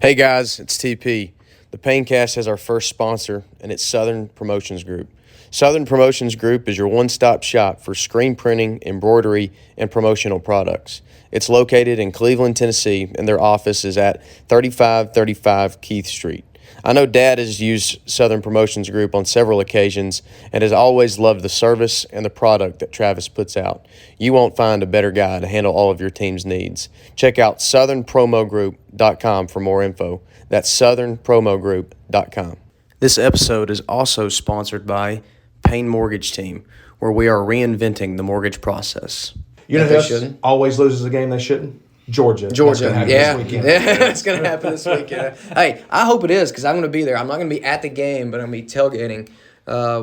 Hey guys, it's TP. The Paincast has our first sponsor, and it's Southern Promotions Group. Southern Promotions Group is your one-stop shop for screen printing, embroidery, and promotional products. It's located in Cleveland, Tennessee, and their office is at 3535 Keith Street. I know Dad has used Southern Promotions Group on several occasions and has always loved the service and the product that Travis puts out. You won't find a better guy to handle all of your team's needs. Check out southernpromogroup.com for more info. That's southernpromogroup.com. This episode is also sponsored by Payne Mortgage Team, where we are reinventing the mortgage process. You know who always loses a game they shouldn't? Georgia. Yeah, it's going to happen this weekend. Hey, I hope it is because I'm going to be there. I'm not going to be at the game, but I'm going to be tailgating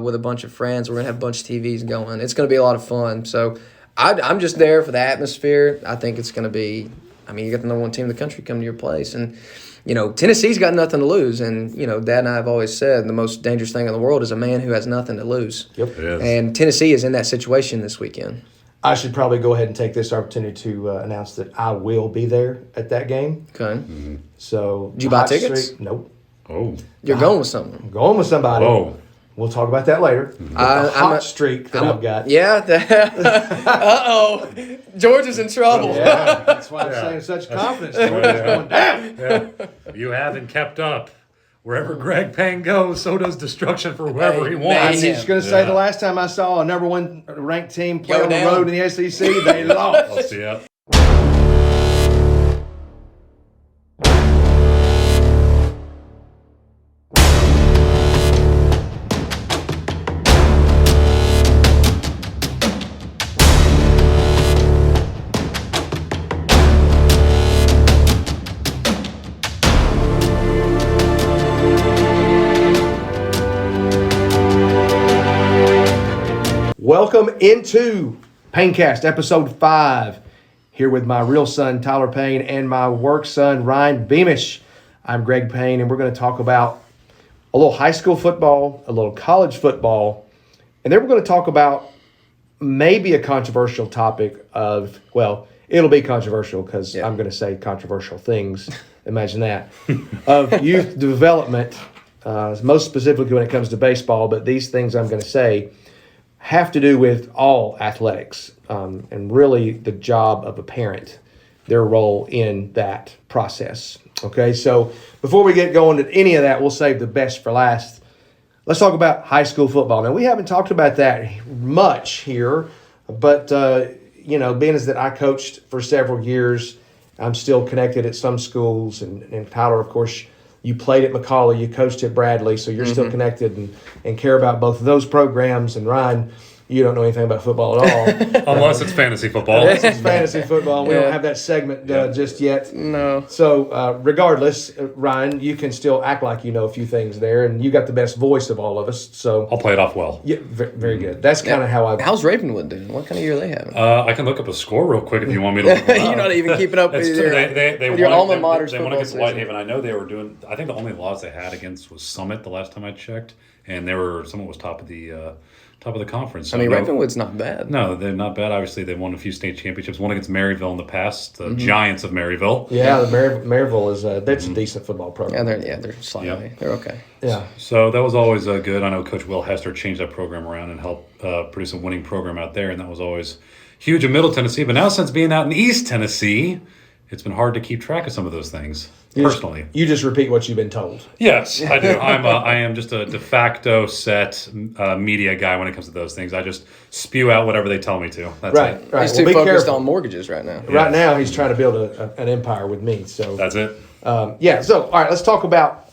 with a bunch of friends. We're going to have a bunch of TVs going. It's going to be a lot of fun. So I'm just there for the atmosphere. I think it's going to be, you got the number one team in the country come to your place. And, Tennessee's got nothing to lose. And, Dad and I have always said the most dangerous thing in the world is a man who has nothing to lose. Yep. It is. And Tennessee is in that situation this weekend. I should probably go ahead and take this opportunity to announce that I will be there at that game. Okay. Mm-hmm. So, did you buy tickets? Nope. Oh. You're going with someone. I'm going with somebody. Oh. We'll talk about that later. The hot streak that I've got. Yeah. Uh-oh. George is in trouble. Yeah. That's why I'm saying such confidence. George is going down. Yeah. You haven't kept up. Wherever Greg Payne goes, so does destruction for whoever he wants. I was just going to say the last time I saw a number one ranked team play on the road in the SEC, they lost. I'll see ya. Welcome into Paincast, episode 5. Here with my real son, Tyler Payne, and my work son, Ryan Beamish. I'm Greg Payne, and we're going to talk about a little high school football, a little college football, and then we're going to talk about maybe a controversial topic of, well, it'll be controversial because I'm going to say controversial things. Imagine that. Of youth development, most specifically when it comes to baseball, but these things I'm going to say have to do with all athletics and really the job of a parent, their role in that process. Okay, so before we get going to any of that, we'll save the best for last. Let's talk about high school football. Now, we haven't talked about that much here, but, being as that I coached for several years, I'm still connected at some schools. And Tyler, of course, you played at McCallie, you coached at Bradley, so you're still connected and care about both of those programs. And Ryan, you don't know anything about football at all. Unless it's fantasy football. Unless it's fantasy football. We don't have that segment just yet. No. So regardless, Ryan, you can still act like you know a few things there, and you got the best voice of all of us. So I'll play it off well. Yeah, very good. That's kind of how I... How's Ravenwood doing? What kind of year are they having? I can look up a score real quick if you want me to look it up. You're not even keeping up with your alma mater's They football won against season. Whitehaven. I know they were doing... I think the only loss they had against was Summit the last time I checked, and someone was top of the conference. So Ravenwood's not bad. No, they're not bad. Obviously, they won a few state championships. One against Maryville in the past, the Giants of Maryville. Yeah, the Maryville is that's a decent football program. They're slightly. Yep. They're okay. Yeah. So that was always good. I know Coach Will Hester changed that program around and helped produce a winning program out there, and that was always huge in Middle Tennessee. But now, since being out in East Tennessee, it's been hard to keep track of some of those things. Personally, you just repeat what you've been told. Yes, I do. I am just a de facto set media guy when it comes to those things. I just spew out whatever they tell me to. That's it. Right. He's too focused on mortgages right now. Right now, he's trying to build an empire with me. So that's it. So all right, let's talk about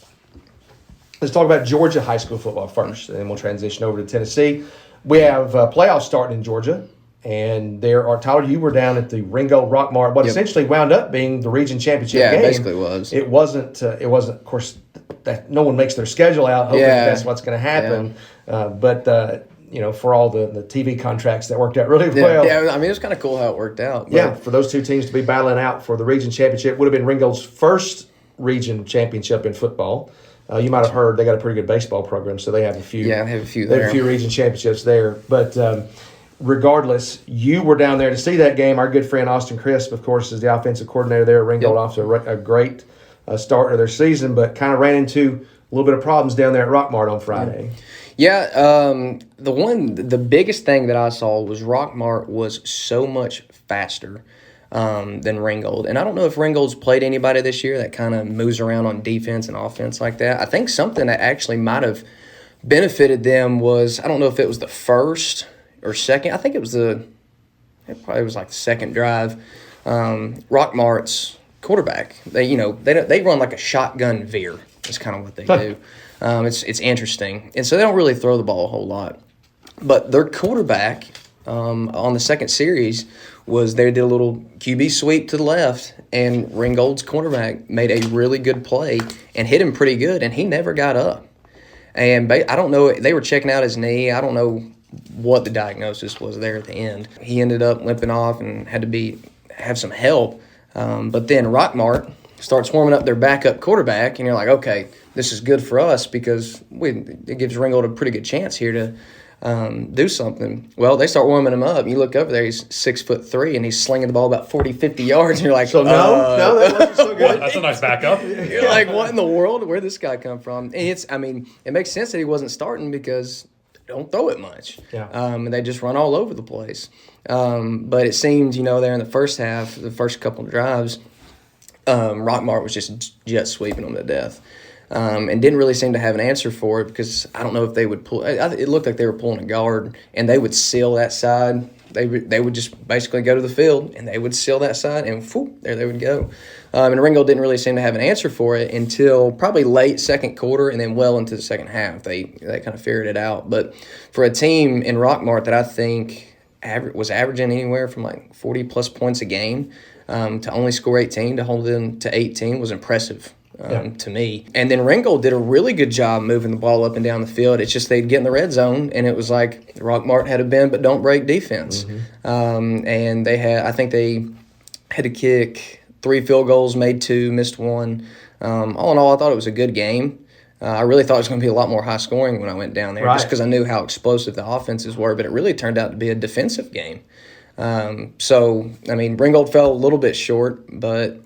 Georgia high school football first, and then we'll transition over to Tennessee. We have playoffs starting in Georgia. And Tyler, you were down at the Ringo Rock Mart, what essentially wound up being the region championship game. Yeah, it basically was. It wasn't, of course, that no one makes their schedule out hoping that's what's going to happen. Yeah. But for all the TV contracts, that worked out really well. Yeah, it was kind of cool how it worked out. Yeah, for those two teams to be battling out for the region championship would have been Ringo's first region championship in football. You might have heard they got a pretty good baseball program, so they have a few. Yeah, they have a few there. They have a few region championships there, but. Regardless, you were down there to see that game. Our good friend Austin Crisp, of course, is the offensive coordinator there at Ringgold. Off to a great start of their season, but kind of ran into a little bit of problems down there at Rockmart on Friday. Yeah, the biggest thing that I saw was Rockmart was so much faster than Ringgold. And I don't know if Ringgold's played anybody this year that kind of moves around on defense and offense like that. I think something that actually might have benefited them was, I don't know if it was the first or second. I think it probably was like the second drive. Rockmart's quarterback, they run like a shotgun veer. That's kind of what they do. It's interesting. And so they don't really throw the ball a whole lot. But their quarterback on the second series they did a little QB sweep to the left, and Ringgold's quarterback made a really good play and hit him pretty good, and he never got up. And I don't know, they were checking out his knee. I don't know what the diagnosis was there at the end. He ended up limping off and had to have some help. But then Rockmart starts warming up their backup quarterback, and you're like, okay, this is good for us because it gives Ringgold a pretty good chance here to do something. Well, they start warming him up. You look over there, he's 6'3", and he's slinging the ball about 40, 50 yards, and you're like, so no, that wasn't so good. That's a nice backup. You're like, what in the world? Where'd this guy come from? And it makes sense that he wasn't starting because they don't throw it much. Yeah. And they just run all over the place. But it seemed, there in the first half, the first couple of drives, Rockmart was just jet sweeping them to death. And didn't really seem to have an answer for it because I don't know if they would pull. It looked like they were pulling a guard, and they would seal that side. They would just basically go to the field, and they would seal that side, and whoop, there they would go. And Ringgold didn't really seem to have an answer for it until probably late second quarter, and then well into the second half. They kind of figured it out. But for a team in Rockmart that I think was averaging anywhere from like 40-plus points a game, to only score 18, to hold them to 18 was impressive. To me. And then Ringgold did a really good job moving the ball up and down the field. It's just they'd get in the red zone, and it was like Rockmart had a bend but don't break defense. Mm-hmm. And I think they had to kick 3 field goals, made 2, missed 1. All in all, I thought it was a good game. I really thought it was going to be a lot more high scoring when I went down there, just because I knew how explosive the offenses were, but it really turned out to be a defensive game. Ringgold fell a little bit short, but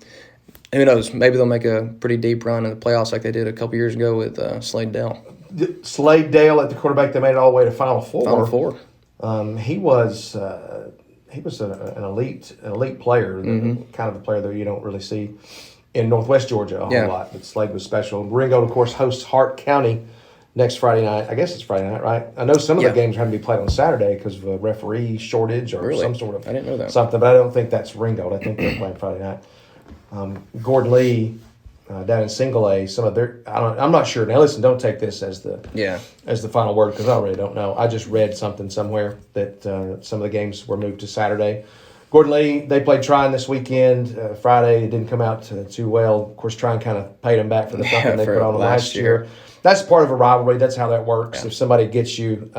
who knows? Maybe they'll make a pretty deep run in the playoffs like they did a couple years ago with Slade Dale. Slade Dale at the quarterback, they made it all the way to Final Four. Final Four. He was an elite player, kind of a player that you don't really see in Northwest Georgia a whole lot. But Slade was special. Ringgold, of course, hosts Hart County next Friday night. I guess it's Friday night, right? I know some of the games are having to be played on Saturday because of a referee shortage or some sort of I didn't know that. something. But I don't think that's Ringgold. I think they're playing Friday night. Gordon Lee down in Single A, I'm not sure. Now listen, don't take this as the final word because I really don't know. I just read something somewhere that some of the games were moved to Saturday. Gordon Lee, they played Tryon this weekend. Friday, it didn't come out too well. Of course, Tryon kind of paid them back for the thumping they put on last year. That's part of a rivalry. That's how that works. Yeah. If somebody gets you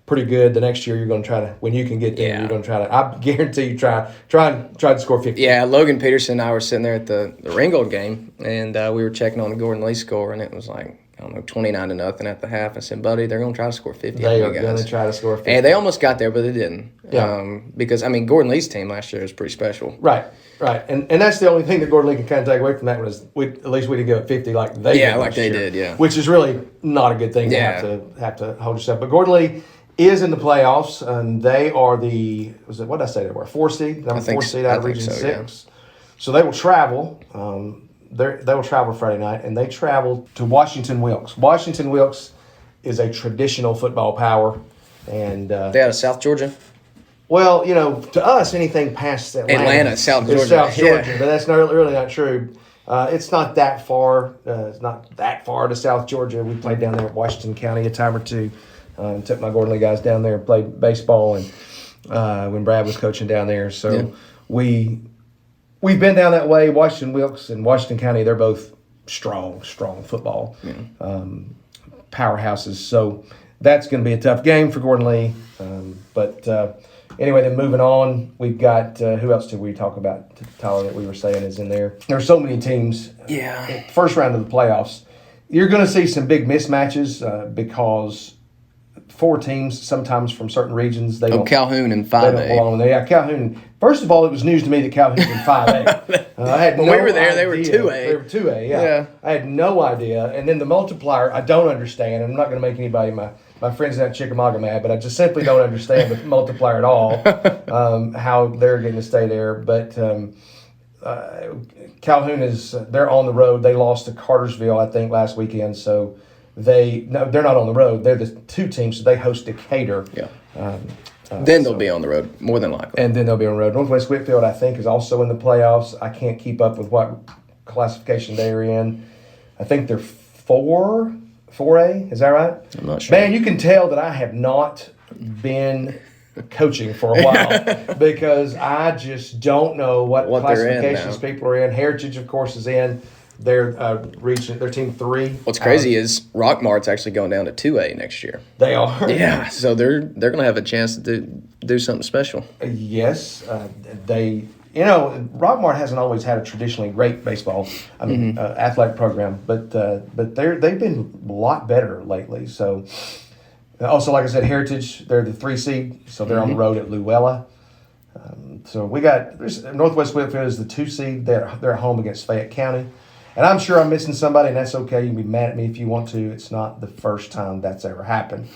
pretty good, the next year you're going to try to, when you can get them, you're going to try to, I guarantee you try to score 50. Yeah, Logan Peterson and I were sitting there at the Ringgold game, and we were checking on the Gordon Lee score, and it was like, 29-0 at the half. I said, buddy, they're going to try to score 50. They are going to try to score 50. And they almost got there, but they didn't. Yeah. Because, Gordon Lee's team last year was pretty special. Right. And that's the only thing that Gordon Lee can kind of take away from that was at least we didn't go at 50 like they did. Yeah, like they did, Which is really not a good thing to have to hold yourself. But Gordon Lee is in the playoffs, and they are what did I say they were? 4 seed? Number 4 seed out of Region 6. Yeah. So they will travel. They will travel Friday night, and they travel to Washington Wilkes. Washington Wilkes is a traditional football power. And they out of South Georgia? Well, to us, anything past Atlanta South Georgia. Is South Georgia, but that's really not true. It's not that far. It's not that far to South Georgia. We played down there at Washington County a time or two. Took my Gordon Lee guys down there and played baseball, and when Brad was coaching down there. So we've been down that way. Washington Wilkes and Washington County, they're both strong football powerhouses. So that's going to be a tough game for Gordon Lee. But anyway, then moving on, we've got who else did we talk about, Tyler, that we were saying is in there? There are so many teams. Yeah. First round of the playoffs. You're going to see some big mismatches because 4 teams, sometimes from certain regions, they don't. Calhoun and 5A. They don't belong there. Yeah, Calhoun. First of all, it was news to me that Calhoun's in 5A. I had When no we were there, they were idea. 2A. They were 2A, yeah. Yeah. I had no idea. And then the multiplier, I don't understand. I'm not going to make anybody, my friends at Chickamauga mad, but I just simply don't understand the multiplier at all, how they're getting to stay there. But Calhoun they're on the road. They lost to Cartersville, I think, last weekend. So they're not on the road. They're the 2 teams, so they host Decatur. Yeah. Then they'll be on the road, more than likely. And then they'll be on the road. Northwest Whitfield, I think, is also in the playoffs. I can't keep up with what classification they're in. I think they're 4A. Is that right? I'm not sure. Man, you can tell that I have not been coaching for a while because I just don't know what classifications people are in. Heritage, of course, is in. They're they're team 3. What's crazy is Rockmart's actually going down to 2A next year. They are. Yeah, so they're going to have a chance to do something special. Yes, Rockmart hasn't always had a traditionally great baseball, athletic program, but they've been a lot better lately. So, also like I said, Heritage, they're the 3 seed, so they're on the road at Luella. So Northwest Whitfield is the 2 seed. They're at home against Fayette County. And I'm sure I'm missing somebody, and that's okay. You can be mad at me if you want to. It's not the first time that's ever happened.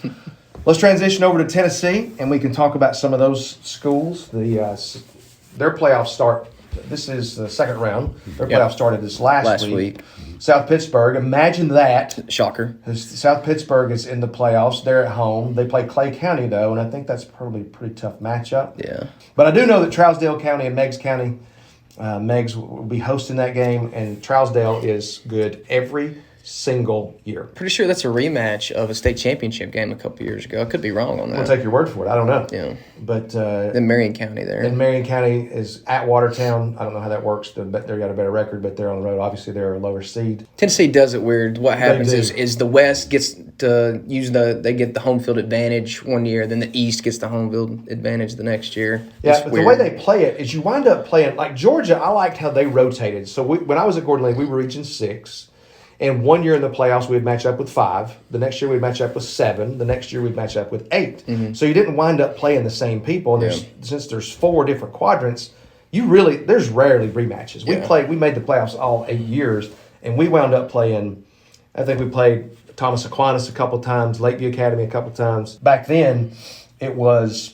Let's transition over to Tennessee, and we can talk about some of those schools. Their playoffs start. This is the second round. Their playoffs started this last week. South Pittsburgh. Imagine that. Shocker. South Pittsburgh is in the playoffs. They're at home. They play Clay County, though, and I think that's probably a pretty tough matchup. Yeah. But I do know that Trousdale County and Meigs County, Meigs will be hosting that game, and Trousdale is good every single year. Pretty sure that's a rematch of a state championship game a couple years ago. I could be wrong on that. I'll take your word for it. I don't know. Yeah. But then Marion County there. And Marion County is at Watertown. I don't know how that works. They've got a better record, but they're on the road. Obviously, they're a lower seed. Tennessee does it weird. What happens is the West gets to use they get the home field advantage one year, then the East gets the home field advantage the next year. Yeah, but the way they play it is you wind up playing, like Georgia, I liked how they rotated. So when I was at Gordon Lee, we were Region 6. And one year in the playoffs, we'd match up with 5. The next year, we'd match up with 7. The next year, we'd match up with 8. Mm-hmm. So you didn't wind up playing the same people. And since there's 4 different quadrants, there's rarely rematches. We made the playoffs all 8 years, and we wound up playing, I think we played Thomas Aquinas a couple times, Lakeview Academy a couple times. Back then, it was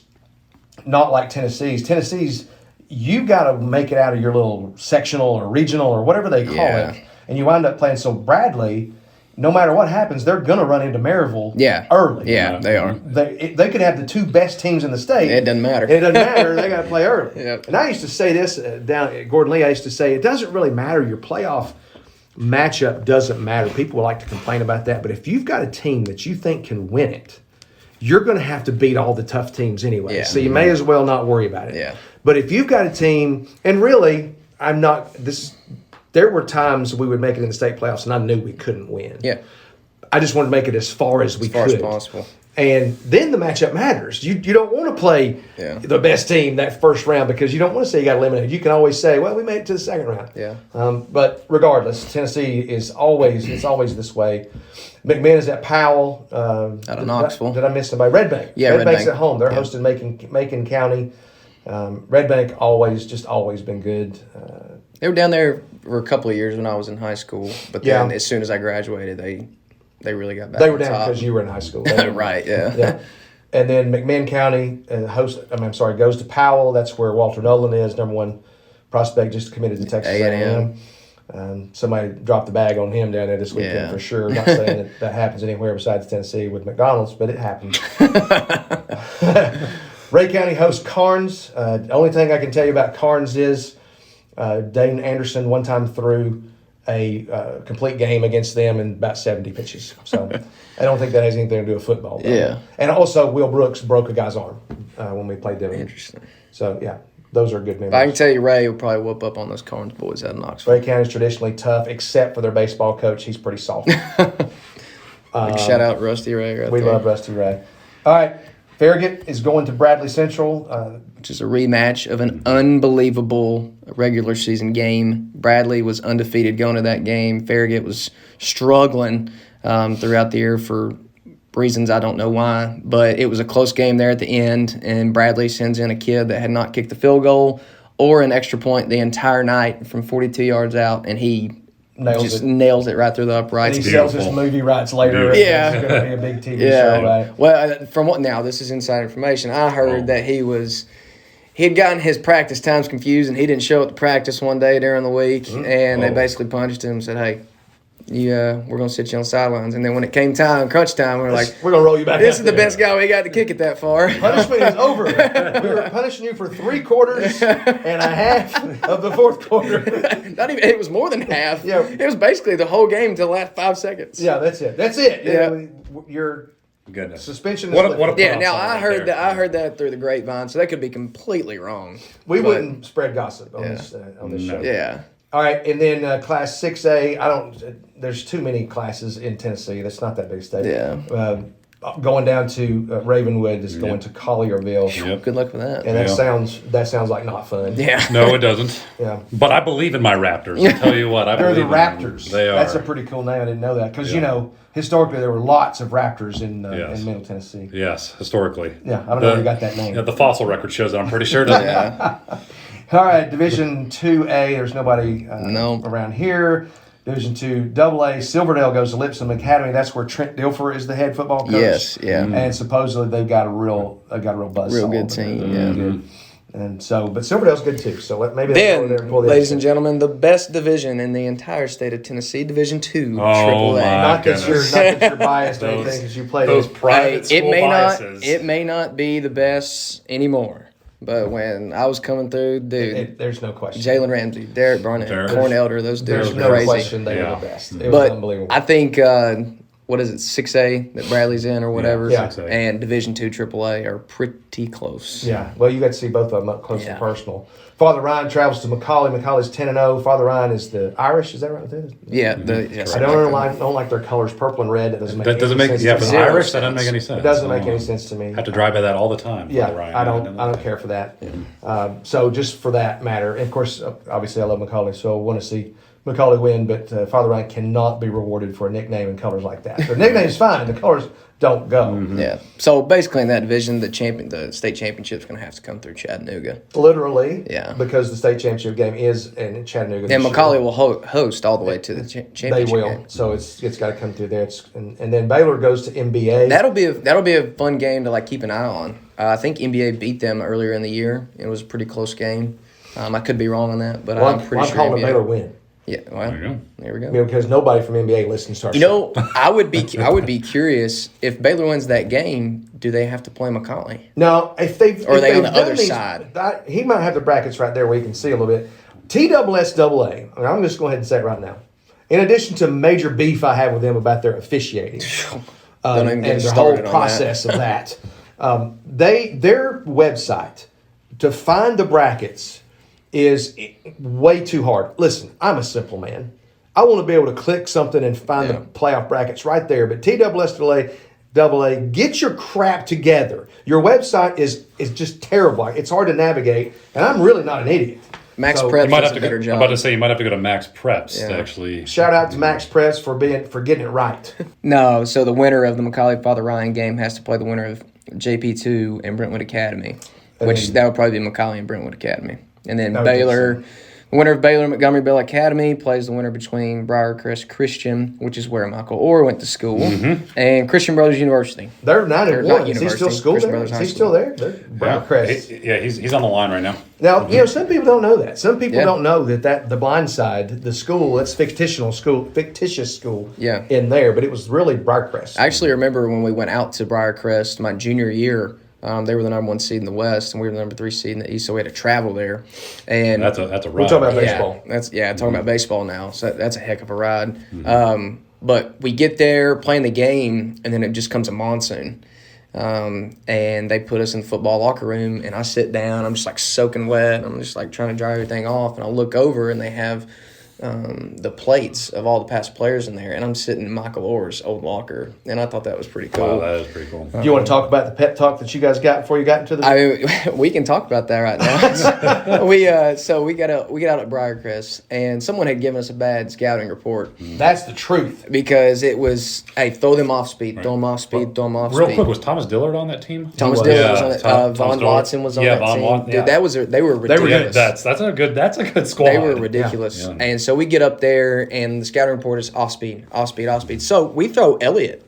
not like Tennessee's. Tennessee's, you got to make it out of your little sectional or regional or whatever they call it. And you wind up playing. So Bradley, no matter what happens, they're going to run into Maryville early. Yeah, they are. They could have the 2 best teams in the state. It doesn't matter. It doesn't matter. They got to play early. Yep. And I used to say this down at Gordon Lee. I used to say it doesn't really matter. Your playoff matchup doesn't matter. People like to complain about that. But if you've got a team that you think can win it, you're going to have to beat all the tough teams anyway. Yeah. So you may as well not worry about it. Yeah. But if you've got a team, and really, there were times we would make it in the state playoffs, and I knew we couldn't win. Yeah. I just wanted to make it as far as we could. As possible. And then the matchup matters. You don't want to play the best team that first round because you don't want to say you got eliminated. You can always say, well, we made it to the second round. Yeah. But regardless, Tennessee is always this way. McMinn is at Powell. Out of Knoxville. Did I miss somebody? Red Bank. Yeah, Red Bank's Bank. at home. They're hosting Macon County. Red Bank always been good. They were down there for a couple of years when I was in high school, but then as soon as I graduated, they really got back. They were down because you were in high school. Right, yeah. And then McMinn County goes to Powell. That's where Walter Nolan is, number 1 prospect, just committed to Texas A&M. Somebody dropped the bag on him down there this weekend for sure. Not saying that happens anywhere besides Tennessee with McDonald's, but it happened. Ray County hosts Carnes. The only thing I can tell you about Carnes is Dane Anderson one time threw a complete game against them in about 70 pitches. So I don't think that has anything to do with football. Though. Yeah. And also, Will Brooks broke a guy's arm when we played them. Interesting. So, yeah, those are good memories. I can tell you Ray will probably whoop up on those Carnes boys out of Knoxville. Ray County is traditionally tough, except for their baseball coach. He's pretty soft. Shout out Rusty Ray We love Rusty Ray. All right. Farragut is going to Bradley Central. Which is a rematch of an unbelievable regular season game. Bradley was undefeated going to that game. Farragut was struggling throughout the year for reasons I don't know why. But it was a close game there at the end, and Bradley sends in a kid that had not kicked the field goal or an extra point the entire night from 42 yards out, and he nails it right through the uprights. And he sells his movie rights later. Yeah. It's going to be a big TV show about it. Well, now this is inside information. I heard that he had gotten his practice times confused, and he didn't show up to practice one day during the week, and they basically punished him and said, hey, we're going to sit you on the sidelines. And then when it came crunch time, we're like, we're going to roll you back. This is the best guy we got to kick it that far. Punishment is over. We were punishing you for 3 quarters and a half of the 4th quarter. Not even. It was more than half. Yeah. It was basically the whole game to the last 5 seconds. Yeah, that's it. Yeah. Your Goodness. suspension is What a lifted. Yeah. Now I heard there. that. I heard that through the grapevine, so that could be completely wrong. We But- wouldn't spread gossip on this show. Yeah. All right, and then Class 6A. There's too many classes in Tennessee. That's not that big a state. Yeah. Going down to Ravenwood is going to Collierville, Yep. Good luck with that. and that sounds like not fun. Yeah. No, it doesn't. Yeah. But I believe in my Raptors. I'll tell you what, They're believe the in them. Raptors. They are. That's a pretty cool name. I didn't know that because historically there were lots of Raptors in Yes. Middle Tennessee. Yes, historically. Yeah, I don't know where you got that name. Yeah, the fossil record shows it. I'm pretty sure. Doesn't it? Yeah. All right, Division 2A. There's nobody No. around here. Division 2 AA. Silverdale goes to Lipscomb Academy. That's where Trent Dilfer is the head football coach. Yes. Yeah. And supposedly they've got a real buzz. Real good team. Yeah. Good. And so, but Silverdale's good too. So maybe they'll go over there Then, and pull the ladies upset. and gentlemen, the best division in the entire state of Tennessee, Division 2, Oh, AAA. my Not that you're biased or Those- anything because you played Those it. private It school may biases. it may not be the best anymore, but when I was coming through, dude, There's no question. Jalen Ramsey, Derek Barnett, Derek. Corn Elder, those dudes There's were no crazy. question they Yeah. were the best. It was But unbelievable. I think what is it, 6A that Bradley's in or whatever, Yeah. 6A. and Division 2 AAA are pretty close. Yeah, well, you got to see both of them up close Yeah. and personal. Father Ryan travels to Macaulay. Macaulay's 10-0. Father Ryan is the Irish. Is that right? Yeah, I don't like their colors, purple and red. It doesn't make That doesn't any make sense. yeah to for me. the Zero Irish that doesn't sense. make any sense. It doesn't make any sense to me. Have to drive by that all the time. Yeah, Ryan. I don't care for that. So just for that matter, and of course, obviously, I love Macaulay, so I want to see Macaulay win. But Father Ryan cannot be rewarded for a nickname and colors like that. The nickname's fine. The colors don't go. Yeah. So basically, in that division, the state championship's going to have to come through Chattanooga. Literally, Yeah. because the state championship game is in Chattanooga. And this year. Macaulay will host all the way to the They championship will. game. So it's got to come through there. And then Baylor goes to MBA. That'll be a fun game to keep an eye on. I think NBA beat them earlier in the year. It was a pretty close game. I could be wrong on that, but I'm pretty I'm sure calling a NBA. Baylor win. Yeah, well, There you go. there we go. Because nobody from NBA listens to our You show. know, I would be curious if Baylor wins that game. Do they have to play Macaulay? No, if they've Or are if they on they've the other done these- side? He might have the brackets right there where you can see a little bit. TSSAA. I'm just going ahead and say it right now. In addition to major beef I have with them about their officiating Don't even and get the whole started on process of that, their website to find the brackets is way too hard. Listen, I'm a simple man. I want to be able to click something and find the playoff brackets right there. But TSSAA, get your crap together. Your website is just terrible. It's hard to navigate, and I'm really not an idiot. Max So- Prep You might does have a to better go, job. I'm about to say you might have to go to Max Preps to Yeah. actually. Shout out to Max Press for getting it right. No, so the winner of the Macaulay Father Ryan game has to play the winner of JP2 and Brentwood Academy, which that would probably be Macaulay and Brentwood Academy. And then That would be Baylor, the winner of Baylor and Montgomery Bell Academy plays the winner between Briarcrest Christian, which is where Michael Orr went to school, and Christian Brothers University. They're 9-1. They're not Is he still university, school Christian there? Brothers Is High he still School. there? They're Crest. He's on the line right now. Now, some people don't know that. Some people Yeah. don't know that the blind side, the school, that's fictitious school Yeah. in there, but it was really Briarcrest. I actually remember when we went out to Briarcrest my junior year. They were the number 1 seed in the West, and we were the number 3 seed in the East, so we had to travel there. And That's a We're ride. talking about yeah, baseball. talking about baseball now. So that's a heck of a ride. But we get there playing the game, and then it just comes a monsoon. And they put us in the football locker room, and I sit down. I'm just soaking wet. I'm just trying to dry everything off, and I look over, and they have the plates of all the past players in there, and I'm sitting in Michael Orr's old locker, and I thought that was pretty cool. Wow, that is pretty cool. Do you want to talk about the pep talk that you guys got before you got into the? I mean, we can talk about that right now. we got out at Briarcrest, and someone had given us a bad scouting report That's the truth. because it was, hey, throw them off speed, throw them off speed, throw them off Real speed. quick, was Thomas Dillard on that team? Thomas was. Dillard was on it. Thomas Von Dillard. Watson was on Yeah, that Von team. Watson, Dude, yeah. they were ridiculous. That's a good squad. They were ridiculous. Yeah. And so we get up there, and the scouting report is off speed. So we throw Elliott,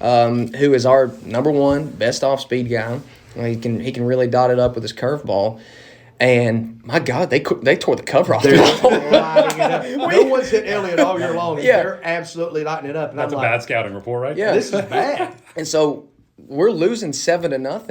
who is our number one best off speed guy. He can really dot it up with his curveball. And my God, they tore the cover off. They're lighting it up. No one's hit Elliott all year long. Yeah. They're absolutely lighting it up. And That's I'm a bad scouting report, right? Yeah. This is bad. And so we're losing 7-0,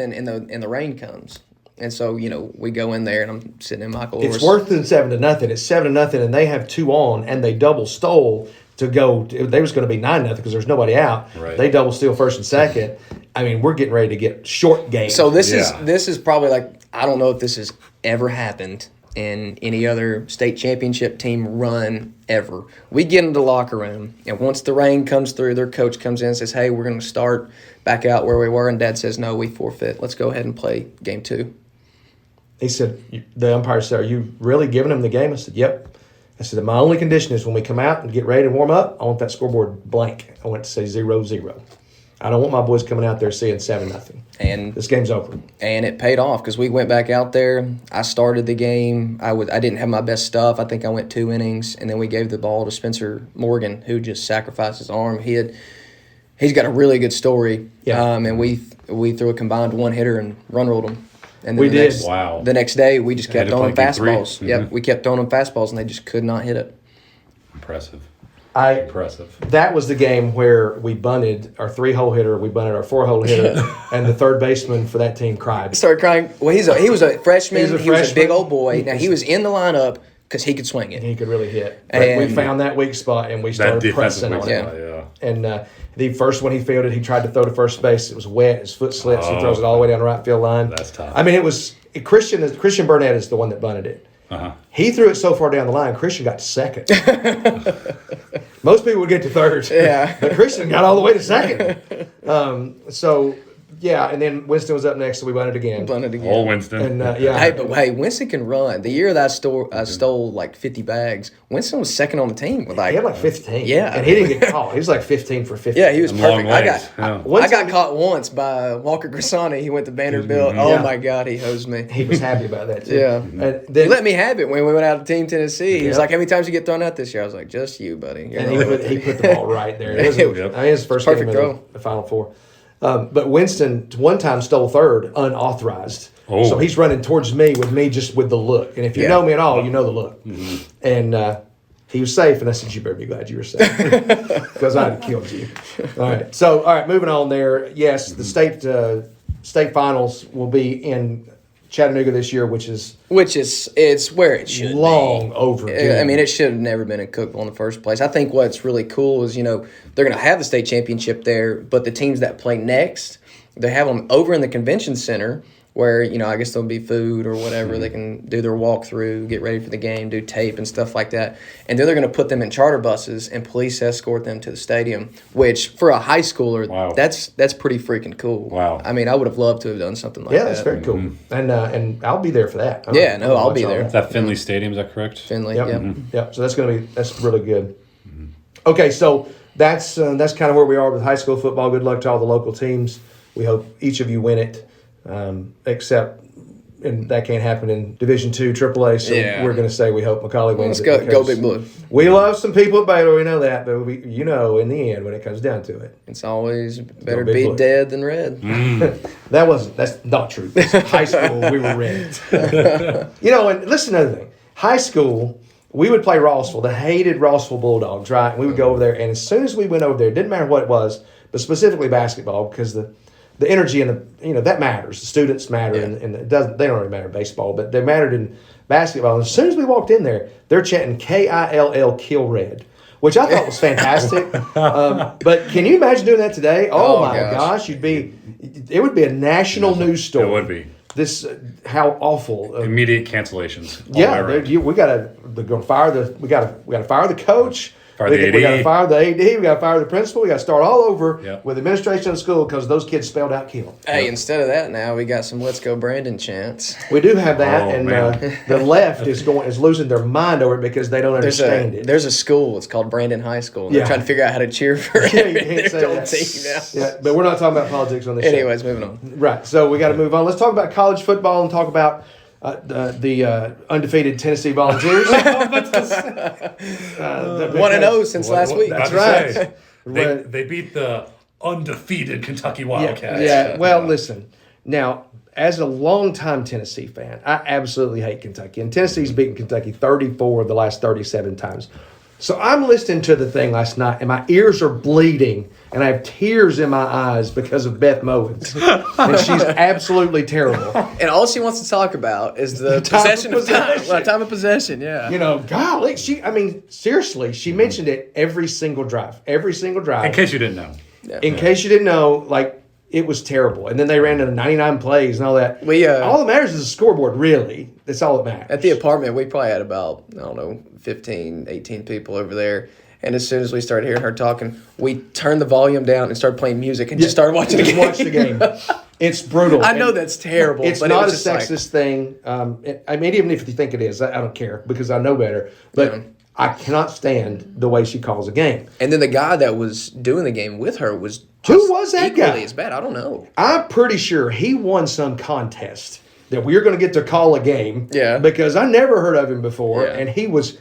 and the rain comes. And so, we go in there, and I'm sitting in Michael Orr's. It's worse than 7-0. It's 7-0, and they have 2 on, and they double stole to go. They was going to be 9-0 because there's nobody out. Right. They double steal first and second. I mean, we're getting ready to get short game. So this Yeah. is probably like, I don't know if this has ever happened in any other state championship team run ever. We get into the locker room, and once the rain comes through, their coach comes in and says, hey, we're going to start back out where we were. And Dad says, no, we forfeit. Let's go ahead and play game 2. He said, the umpire said, are you really giving him the game? I said, yep. I said, my only condition is when we come out and get ready to warm up, I want that scoreboard blank. I want it to say 0-0. I don't want my boys coming out there seeing 7-0. And This game's over. And it paid off because we went back out there. I started the game. I didn't have my best stuff. I think I went 2 innings, and then we gave the ball to Spencer Morgan, who just sacrificed his arm. He's got a really good story. Yeah. And we threw a combined 1-hitter and run rolled him. And then We did. Wow. The next day, we just kept to throwing play game 3. fastballs. Yep, we kept throwing them fastballs, and they just could not hit it. Impressive. Impressive. That was the game where we bunted our 3-hole hitter, we bunted our 4-hole hitter, and the third baseman for that team cried. Started crying. Well, he was a freshman. He was a He was a freshman. big old boy. Now, he was in the lineup because he could swing it. He could really hit. But we And- found that weak spot, and we That started defensive pressing on weak it. spot, yeah. And the first one he fielded, he tried to throw to first base. It was wet. His foot slips. He throws it all the way down the right field line. That's tough. I mean, it was Christian Burnett is the one that bunted it. Uh-huh. He threw it so far down the line, Christian got to second. Most people would get to third. Yeah. But Christian got all the way to second. And then Winston was up next, so we bunted again. Bunted again. Old Winston. And Hey, Winston can run. The year that I stole like 50 bags, Winston was second on the team with he had like 15. Yeah. And he didn't get caught. He was like 15 for 15. Yeah, he was Some long perfect. legs. I got caught once by Walker Grisani. He went to Vanderbilt. Oh Yeah. my God, he hosed me. He was happy about that, too. Yeah. And He then, let me have it when we went out to Team Tennessee. He was Yeah. like, "How many times you get thrown out this year?" I was like, "Just you, buddy." You're and the he put the ball right there. It was, Yep. I mean, his first Perfect game in throw. the Final Four. But Winston one time stole third unauthorized. Oh. So he's running towards me just with the look. And if you Yeah. know me at all, you know the look. And he was safe, and I said, you better be glad you were safe because I'd have killed you. All right, moving on there. Yes, the state finals will be in Chattanooga this year, which is it's where it should long be. overdue. I mean, it should have never been in Cookeville in the first place. I think what's really cool is, they're going to have the state championship there, but the teams that play next, they have them over in the convention center where, I guess there'll be food or whatever. They can do their walkthrough, get ready for the game, do tape and stuff like that. And then they're going to put them in charter buses and police escort them to the stadium, which for a high schooler, Wow. that's pretty freaking cool. Wow. I mean, I would have loved to have done something like that. yeah, that's very cool. And I'll be there for that. Yeah, no, I'll be there. Is that Finley Stadium, is that correct? Finley, Yep. yep. Yep. So that's really good. Okay, so that's kind of where we are with high school football. Good luck to all the local teams. We hope each of you win it, except and that can't happen in Division II, AAA. So Yeah. we're going to say we hope McCauley wins. Let's it go because Big Blue. We love some people at Baylor. We know that, but in the end, when it comes down to it, It's always better to Big be Blue. dead than red. that's not true. High school, we were red. And listen to another thing. High school, we would play Rossville, the hated Rossville Bulldogs, right? And we would go over there, and as soon as we went over there, it didn't matter what it was, but specifically basketball, because the energy and that matters. The students matter, and it doesn't. They don't really matter in baseball, but they mattered in basketball. And as soon as we walked in there, they're chanting KILL Kill Red, which I thought was fantastic. But can you imagine doing that today? Oh my gosh. gosh, it would be a national news story. It would be. this how awful. Immediate cancellations. Yeah, we gotta fire the coach. Fire the AD. We gotta fire the AD. We gotta fire the principal. We gotta start all over Yep. with administration of school because those kids spelled out kill. Hey, instead of that, now we got some "Let's Go Brandon" chants. We do have that, Oh, and man. the left is losing their mind over it because they don't understand it. There's a school. It's called Brandon High School. And they're trying to figure out how to cheer for Yeah, you their can't say own that. team now. Yeah, but we're not talking about politics on this show. Anyways, moving on. Right, so we got to move on. Let's talk about college football and talk about the undefeated Tennessee Volunteers. 1-0 since last week. That's right. They beat the undefeated Kentucky Wildcats. Yeah. Well, listen. Now, as a longtime Tennessee fan, I absolutely hate Kentucky. And Tennessee's beaten Kentucky 34 of the last 37 times. So I'm listening to the thing last night, and my ears are bleeding, and I have tears in my eyes because of Beth Mowens. And she's absolutely terrible. And all she wants to talk about is the possession of time. Well, time of possession, yeah. You know, golly, seriously, she mentioned it every single drive. Every single drive. In case you didn't know. In case you didn't know, it was terrible. And then they ran into 99 plays and all that. All that matters is the scoreboard, really. That's all that matters. At the apartment, we probably had about, 15, 18 people over there. And as soon as we started hearing her talking, we turned the volume down and started playing music and just started watching the game. Watch the game. It's brutal. I know that's terrible. It's but not it was a just sexist thing. Even if you think it is, I don't care because I know better. But I cannot stand the way she calls a game. And then the guy that was doing the game with her was Who was that equally guy? as bad. I don't know. I'm pretty sure he won some contest that we're going to get to call a game. Yeah. Because I never heard of him before, and he was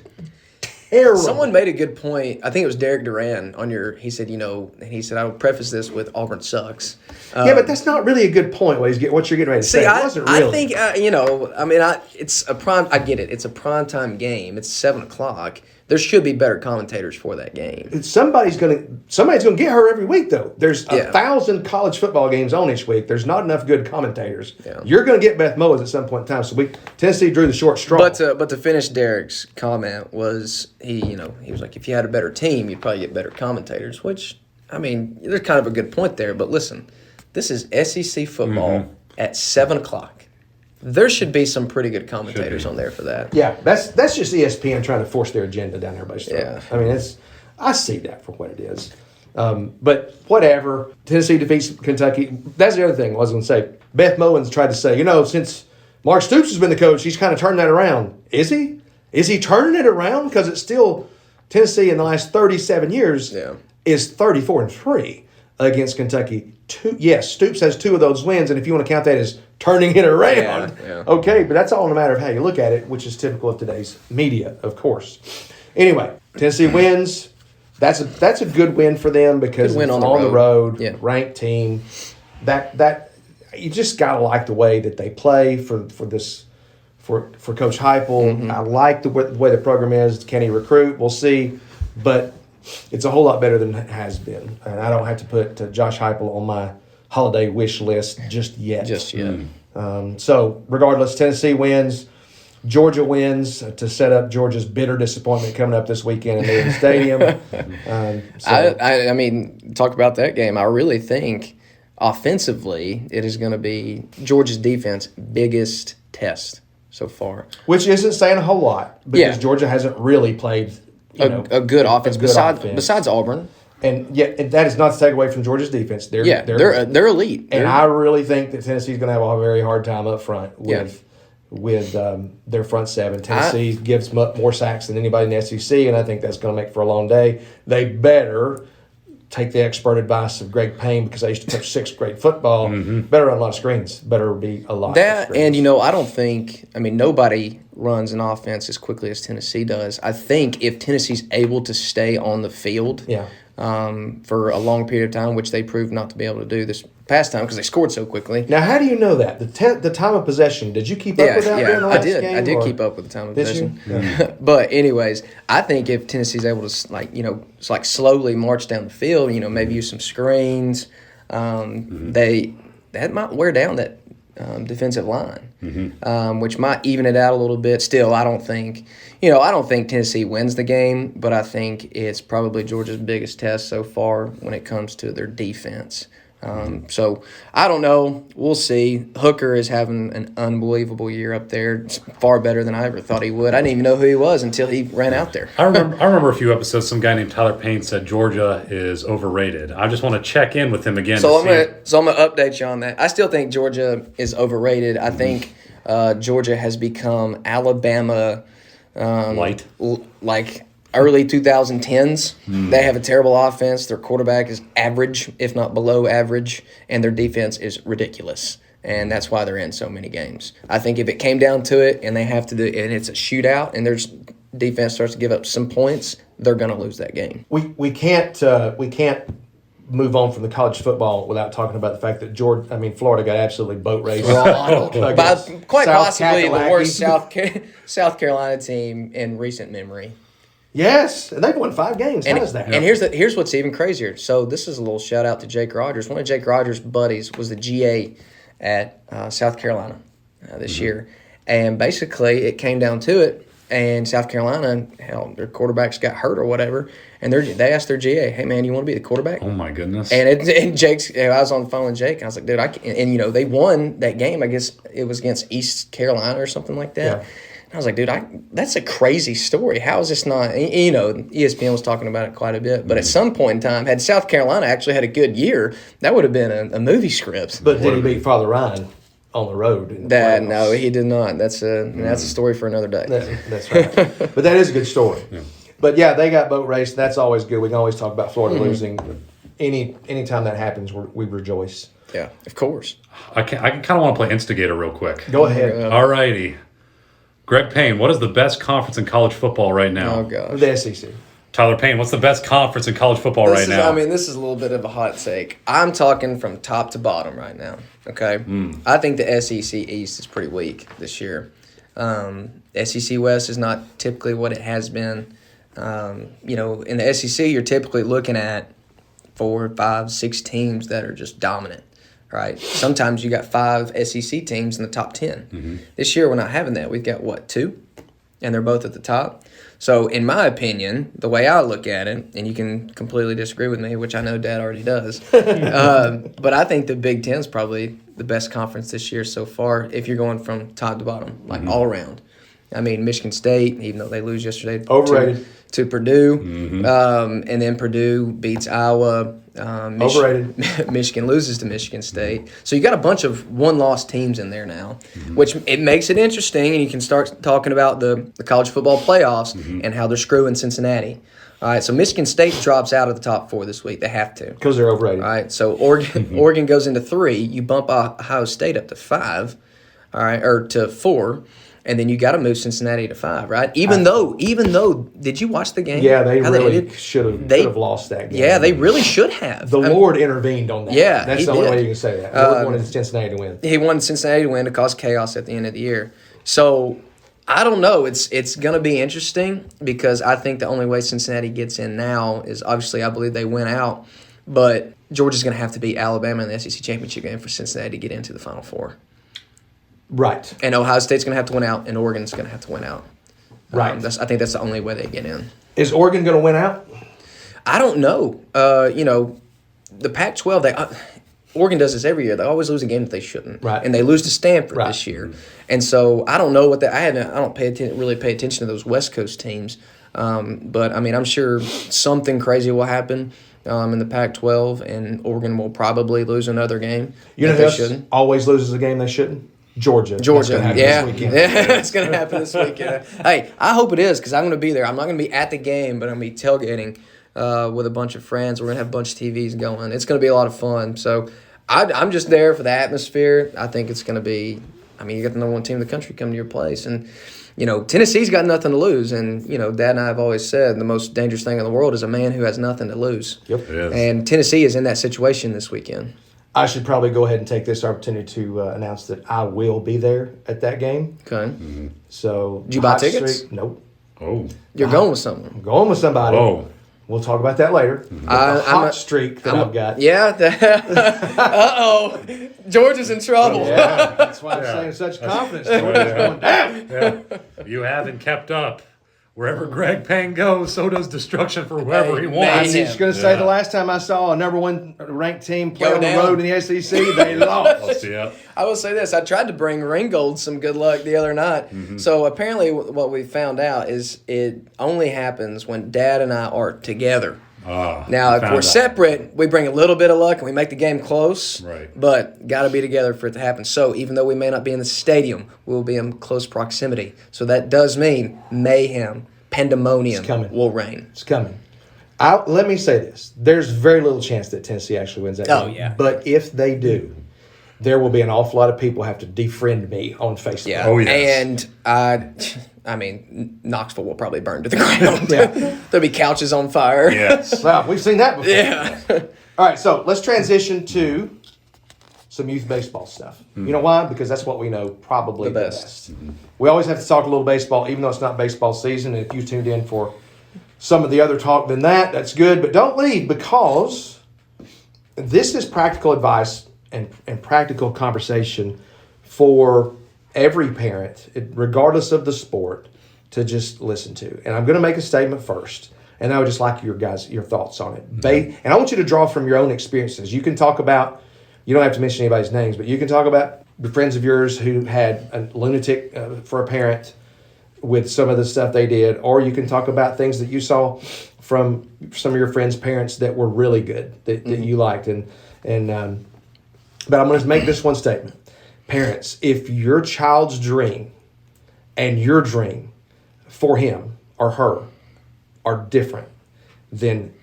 terrible. Someone made a good point. I think it was Derek Duran on he said, I would preface this with Auburn sucks. Yeah, but that's not really a good point. What you're getting ready to say. It wasn't really. I think, it's a prime. I get it. It's a primetime game. It's 7:00. There should be better commentators for that game. Somebody's gonna get her every week though. There's 1,000 college football games on each week. There's not enough good commentators. Yeah. You're gonna get Beth Mowens at some point in time. So Tennessee drew the short straw. But to finish Derek's comment was he was like, if you had a better team, you'd probably get better commentators. Which there's kind of a good point there. But listen, this is SEC football at 7:00. There should be some pretty good commentators on there for that. Yeah, that's just ESPN trying to force their agenda down everybody's throat. Yeah. I see that for what it is. But whatever. Tennessee defeats Kentucky. That's the other thing I was going to say. Beth Mowens tried to say, since Mark Stoops has been the coach, he's kind of turned that around. Is he? Is he turning it around? Because it's still Tennessee in the last 37 years is 34-3 against Kentucky. Stoops has 2 of those wins, and if you want to count that as turning it around, okay, but that's all in a matter of how you look at it, which is typical of today's media, of course. Anyway, Tennessee wins. That's a good win for them because it's on the road, ranked team. That you just gotta like the way that they play for Coach Heupel. I like the way the program is. Can he recruit? We'll see, but it's a whole lot better than it has been, and I don't have to put Josh Heupel on my holiday wish list just yet. So regardless, Tennessee wins. Georgia wins to set up Georgia's bitter disappointment coming up this weekend in Mayhem Stadium. Talk about that game. I really think offensively it is going to be Georgia's defense biggest test so far. Which isn't saying a whole lot because Georgia hasn't really played a good offense besides Auburn. And yet, that is not to take away from Georgia's defense. They're elite. And I really think that Tennessee's going to have a very hard time up front with their front seven. Tennessee gives more sacks than anybody in the SEC, and I think that's going to make for a long day. They better take the expert advice of Greg Payne because I used to coach sixth grade football. Better run a lot of screens. Better be a lot of screens. And, I don't think – nobody runs an offense as quickly as Tennessee does. I think if Tennessee's able to stay on the field for a long period of time, which they proved not to be able to do this past time because they scored so quickly. Now, how do you know that? The time of possession, did you keep up with that during the last game? I did keep up with the time of possession. But anyways, I think if Tennessee's able to slowly march down the field, maybe use some screens, that might wear down that defensive line, which might even it out a little bit. Still, I don't think Tennessee wins the game, but I think it's probably Georgia's biggest test so far when it comes to their defense. So I don't know. We'll see. Hooker is having an unbelievable year up there. It's far better than I ever thought he would. I didn't even know who he was until he ran out there. I remember a few episodes. Some guy named Tyler Payne said Georgia is overrated. I just want to check in with him again. So I'm gonna update you on that. I still think Georgia is overrated. I think Georgia has become Alabama, light, like early 2010s. They have a terrible offense. Their quarterback is average, if not below average, and their defense is ridiculous. And that's why they're in so many games. I think if it came down to it and they have to do, and it's a shootout, and their defense starts to give up some points, they're going to lose that game. We can't move on from the college football without talking about the fact that Florida got absolutely boat raced. By quite possibly the Kakalaki. worst South Carolina team in recent memory. Yes, and they've won 5 games. How is that? And here's what's even crazier. So this is a little shout out to Jake Rogers. One of Jake Rogers' buddies was the GA at South Carolina this year, and basically it came down to it. And South Carolina, hell, their quarterbacks got hurt or whatever, and they asked their GA, "Hey man, you want to be the quarterback?" Oh my goodness! And Jake's, I was on the phone with Jake, and I was like, "Dude, I can't." And they won that game. I guess it was against East Carolina or something like that. Yeah. And I was like, "Dude, that's a crazy story. How is this not?" ESPN was talking about it quite a bit, but at some point in time, had South Carolina actually had a good year, that would have been a movie script. But did he beat Father Ryan on the road? No, he did not. That's a story for another day. That's right. But that is a good story. Yeah. But yeah, they got boat raced. That's always good. We can always talk about Florida losing. Anytime that happens, we rejoice. Yeah, of course. I kind of want to play Instigator real quick. Go ahead. All righty. Greg Payne, what is the best conference in college football right now? Oh, gosh. The SEC. Tyler Payne, what's the best conference in college football right now? This is a little bit of a hot take. I'm talking from top to bottom right now, okay? I think the SEC East is pretty weak this year. SEC West is not typically what it has been. In the SEC, you're typically looking at 4, 5, 6 teams that are just dominant. Right. Sometimes you got 5 SEC teams in the top 10. This year we're not having that. We've got 2, and they're both at the top. So in my opinion, the way I look at it, and you can completely disagree with me, which I know Dad already does, but I think the Big Ten is probably the best conference this year so far. If you're going from top to bottom, like all around. I mean, Michigan State, even though they lose yesterday, overrated to Purdue, and then Purdue beats Iowa. Overrated. Michigan loses to Michigan State. So you got a bunch of one-loss teams in there now, which it makes it interesting, and you can start talking about the college football playoffs and how they're screwing Cincinnati. All right, so Michigan State drops out of the top 4 this week. They have to. Because they're overrated. All right, so Oregon goes into 3. You bump Ohio State up to 5, all right, or to 4. And then you got to move Cincinnati to 5, right? Even though, did you watch the game? Yeah, they really should have lost that game. Yeah, they really should have. The Lord intervened on that. Yeah, that's the only way you can say that. The Lord wanted Cincinnati to win. He wanted Cincinnati to win to cause chaos at the end of the year. So I don't know. It's going to be interesting because I think the only way Cincinnati gets in now is obviously I believe they win out, but Georgia's going to have to beat Alabama in the SEC championship game for Cincinnati to get into the Final Four. Right. And Ohio State's going to have to win out, and Oregon's going to have to win out. Right. I think that's the only way they get in. Is Oregon going to win out? I don't know. The Pac-12, Oregon does this every year. They always lose a game that they shouldn't. Right. And they lose to Stanford this year. And so I don't know what I don't really pay attention to those West Coast teams. But I mean, I'm sure something crazy will happen in the Pac-12, and Oregon will probably lose another game. You know who always loses a game they shouldn't? Georgia. Yeah, it's going to happen this weekend. Hey, I hope it is because I'm going to be there. I'm not going to be at the game, but I'm going to be tailgating with a bunch of friends. We're going to have a bunch of TVs going. It's going to be a lot of fun. So I'm just there for the atmosphere. I think it's going to be – you got the number 1 team in the country come to your place. And, Tennessee's got nothing to lose. And, Dad and I have always said the most dangerous thing in the world is a man who has nothing to lose. Yep. It is. And Tennessee is in that situation this weekend. I should probably go ahead and take this opportunity to announce that I will be there at that game. Okay. So, did you buy tickets? Nope. Oh. You're going with someone. I'm going with somebody. Oh. We'll talk about that later. The hot streak that I've got. Yeah. Uh-oh. Georgia's in trouble. Yeah. That's why I'm saying such confidence. Georgia's going down. Yeah. You haven't kept up Wherever Greg Payne goes, so does destruction for whoever he wants. I'm just going to say the last time I saw a number 1 ranked team play on the road in the SEC, they lost. I will say this. I tried to bring Ringgold some good luck the other night. So apparently what we found out is it only happens when Dad and I are together. Now, if we're separate, we bring a little bit of luck and we make the game close. Right. But got to be together for it to happen. So even though we may not be in the stadium, we'll be in close proximity. So that does mean mayhem, pandemonium will reign. It's coming. Let me say this. There's very little chance that Tennessee actually wins that game. Yeah. But if they do, there will be an awful lot of people who have to defriend me on Facebook. Yeah. Oh, yes. And I mean, Knoxville will probably burn to the ground. There'll be couches on fire. Yes. Wow, we've seen that before. Yeah. All right, so let's transition to some youth baseball stuff. You know why? Because that's what we know probably the best. We always have to talk a little baseball, even though it's not baseball season. And if you tuned in for some of the other talk than that, that's good. But don't leave, because this is practical advice and practical conversation for every parent, regardless of the sport, to just listen to. And I'm going to make a statement first, and I would just like your thoughts on it. And I want you to draw from your own experiences. You can talk about, you don't have to mention anybody's names, but you can talk about the friends of yours who had a lunatic for a parent with some of the stuff they did, or you can talk about things that you saw from some of your friends' parents that were really good, that you liked. But I'm going to make this one statement. Parents, if your child's dream and your dream for him or her are different, then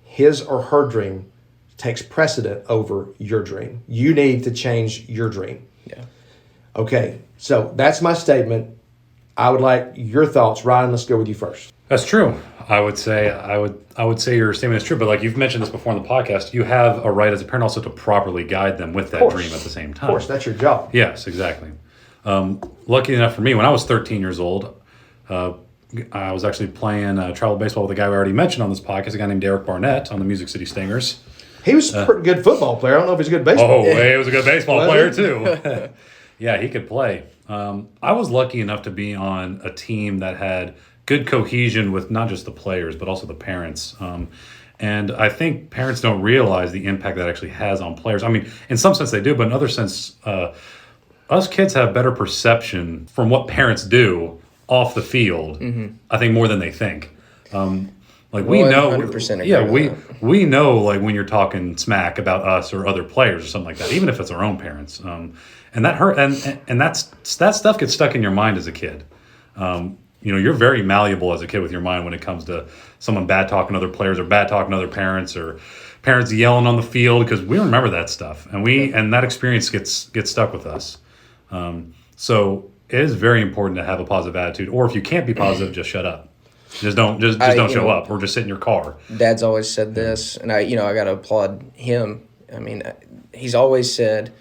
his or her dream takes precedent over your dream. You need to change your dream. Yeah. Okay, so that's my statement. I would like your thoughts. Ryan, let's go with you first. That's true. I would say your statement is true, but like you've mentioned this before in the podcast, you have a right as a parent also to properly guide them with that dream at the same time. Of course, that's your job. Yes, exactly. Lucky enough for me, when I was 13 years old, I was actually playing travel baseball with a guy we already mentioned on this podcast, a guy named Derek Barnett on the Music City Stingers. He was a pretty good football player. I don't know if he's a good baseball player. He was a good baseball player too. Yeah, he could play. I was lucky enough to be on a team that had good cohesion with not just the players, but also the parents. And I think parents don't realize the impact that actually has on players. I mean, in some sense they do, but in other sense, us kids have better perception from what parents do off the field, I think, more than they think. Like we know, 100% we know like when you're talking smack about us or other players or something like that, even if it's our own parents. And that hurt, and that stuff gets stuck in your mind as a kid. You're very malleable as a kid with your mind when it comes to someone bad talking other players or bad talking other parents or parents yelling on the field, because we remember that stuff and that experience gets stuck with us. So it is very important to have a positive attitude, or if you can't be positive, just shut up. Just don't show up, or just sit in your car. Dad's always said this, and I got to applaud him. I mean, he's always said,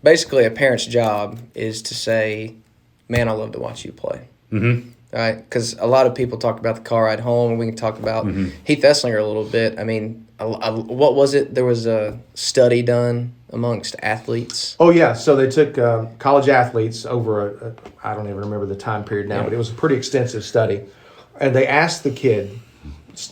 basically, a parent's job is to say, "Man, I love to watch you play." Mm-hmm. Right? Because a lot of people talk about the car ride home, and we can talk about Heath Esslinger a little bit. I mean, what was it? There was a study done amongst athletes. Oh, yeah. So they took college athletes over I don't even remember the time period now, but it was a pretty extensive study. And they asked the kid,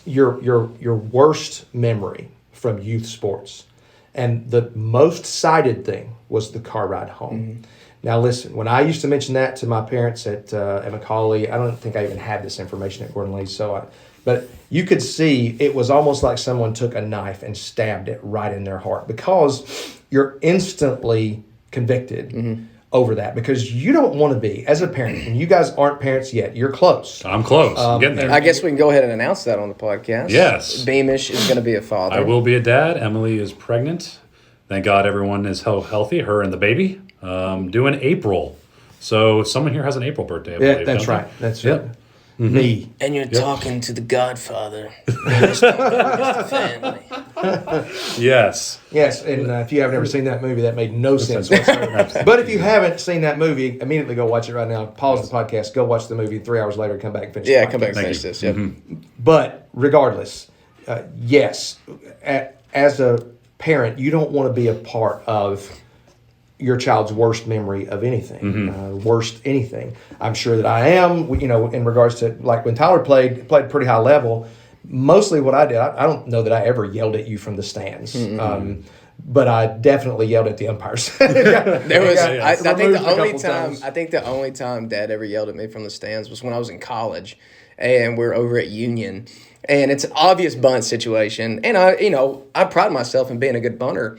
your worst memory from youth sports. And the most cited thing was the car ride home. Mm-hmm. Now, listen, when I used to mention that to my parents at Macaulay, I don't think I even had this information at Gordon Lee. But you could see it was almost like someone took a knife and stabbed it right in their heart, because you're instantly convicted over that, because you don't want to be, as a parent, and you guys aren't parents yet, you're close. I'm close. I'm getting there. I guess we can go ahead and announce that on the podcast. Yes. Beamish is going to be a father. I will be a dad. Emily is pregnant. Thank God everyone is healthy, her and the baby. Due in April. So someone here has an April birthday, I believe. Yeah, that's right. That's right. Yep. Me. And you're talking to the Godfather. The family. Yes. Yes, and if you haven't ever seen that movie, that made no sense whatsoever. But if you haven't seen that movie, immediately go watch it right now. Pause the podcast, go watch the movie, 3 hours later, come back and finish come back and finish this. Yep. But regardless, yes, as a parent, you don't want to be a part of your child's worst memory of anything, worst anything. I'm sure that I am, in regards to like when Tyler played pretty high level. Mostly what I did, I don't know that I ever yelled at you from the stands. But I definitely yelled at the umpires. I think the only time Dad ever yelled at me from the stands was when I was in college, and we're over at Union, and it's an obvious bunt situation, and I pride myself in being a good bunter,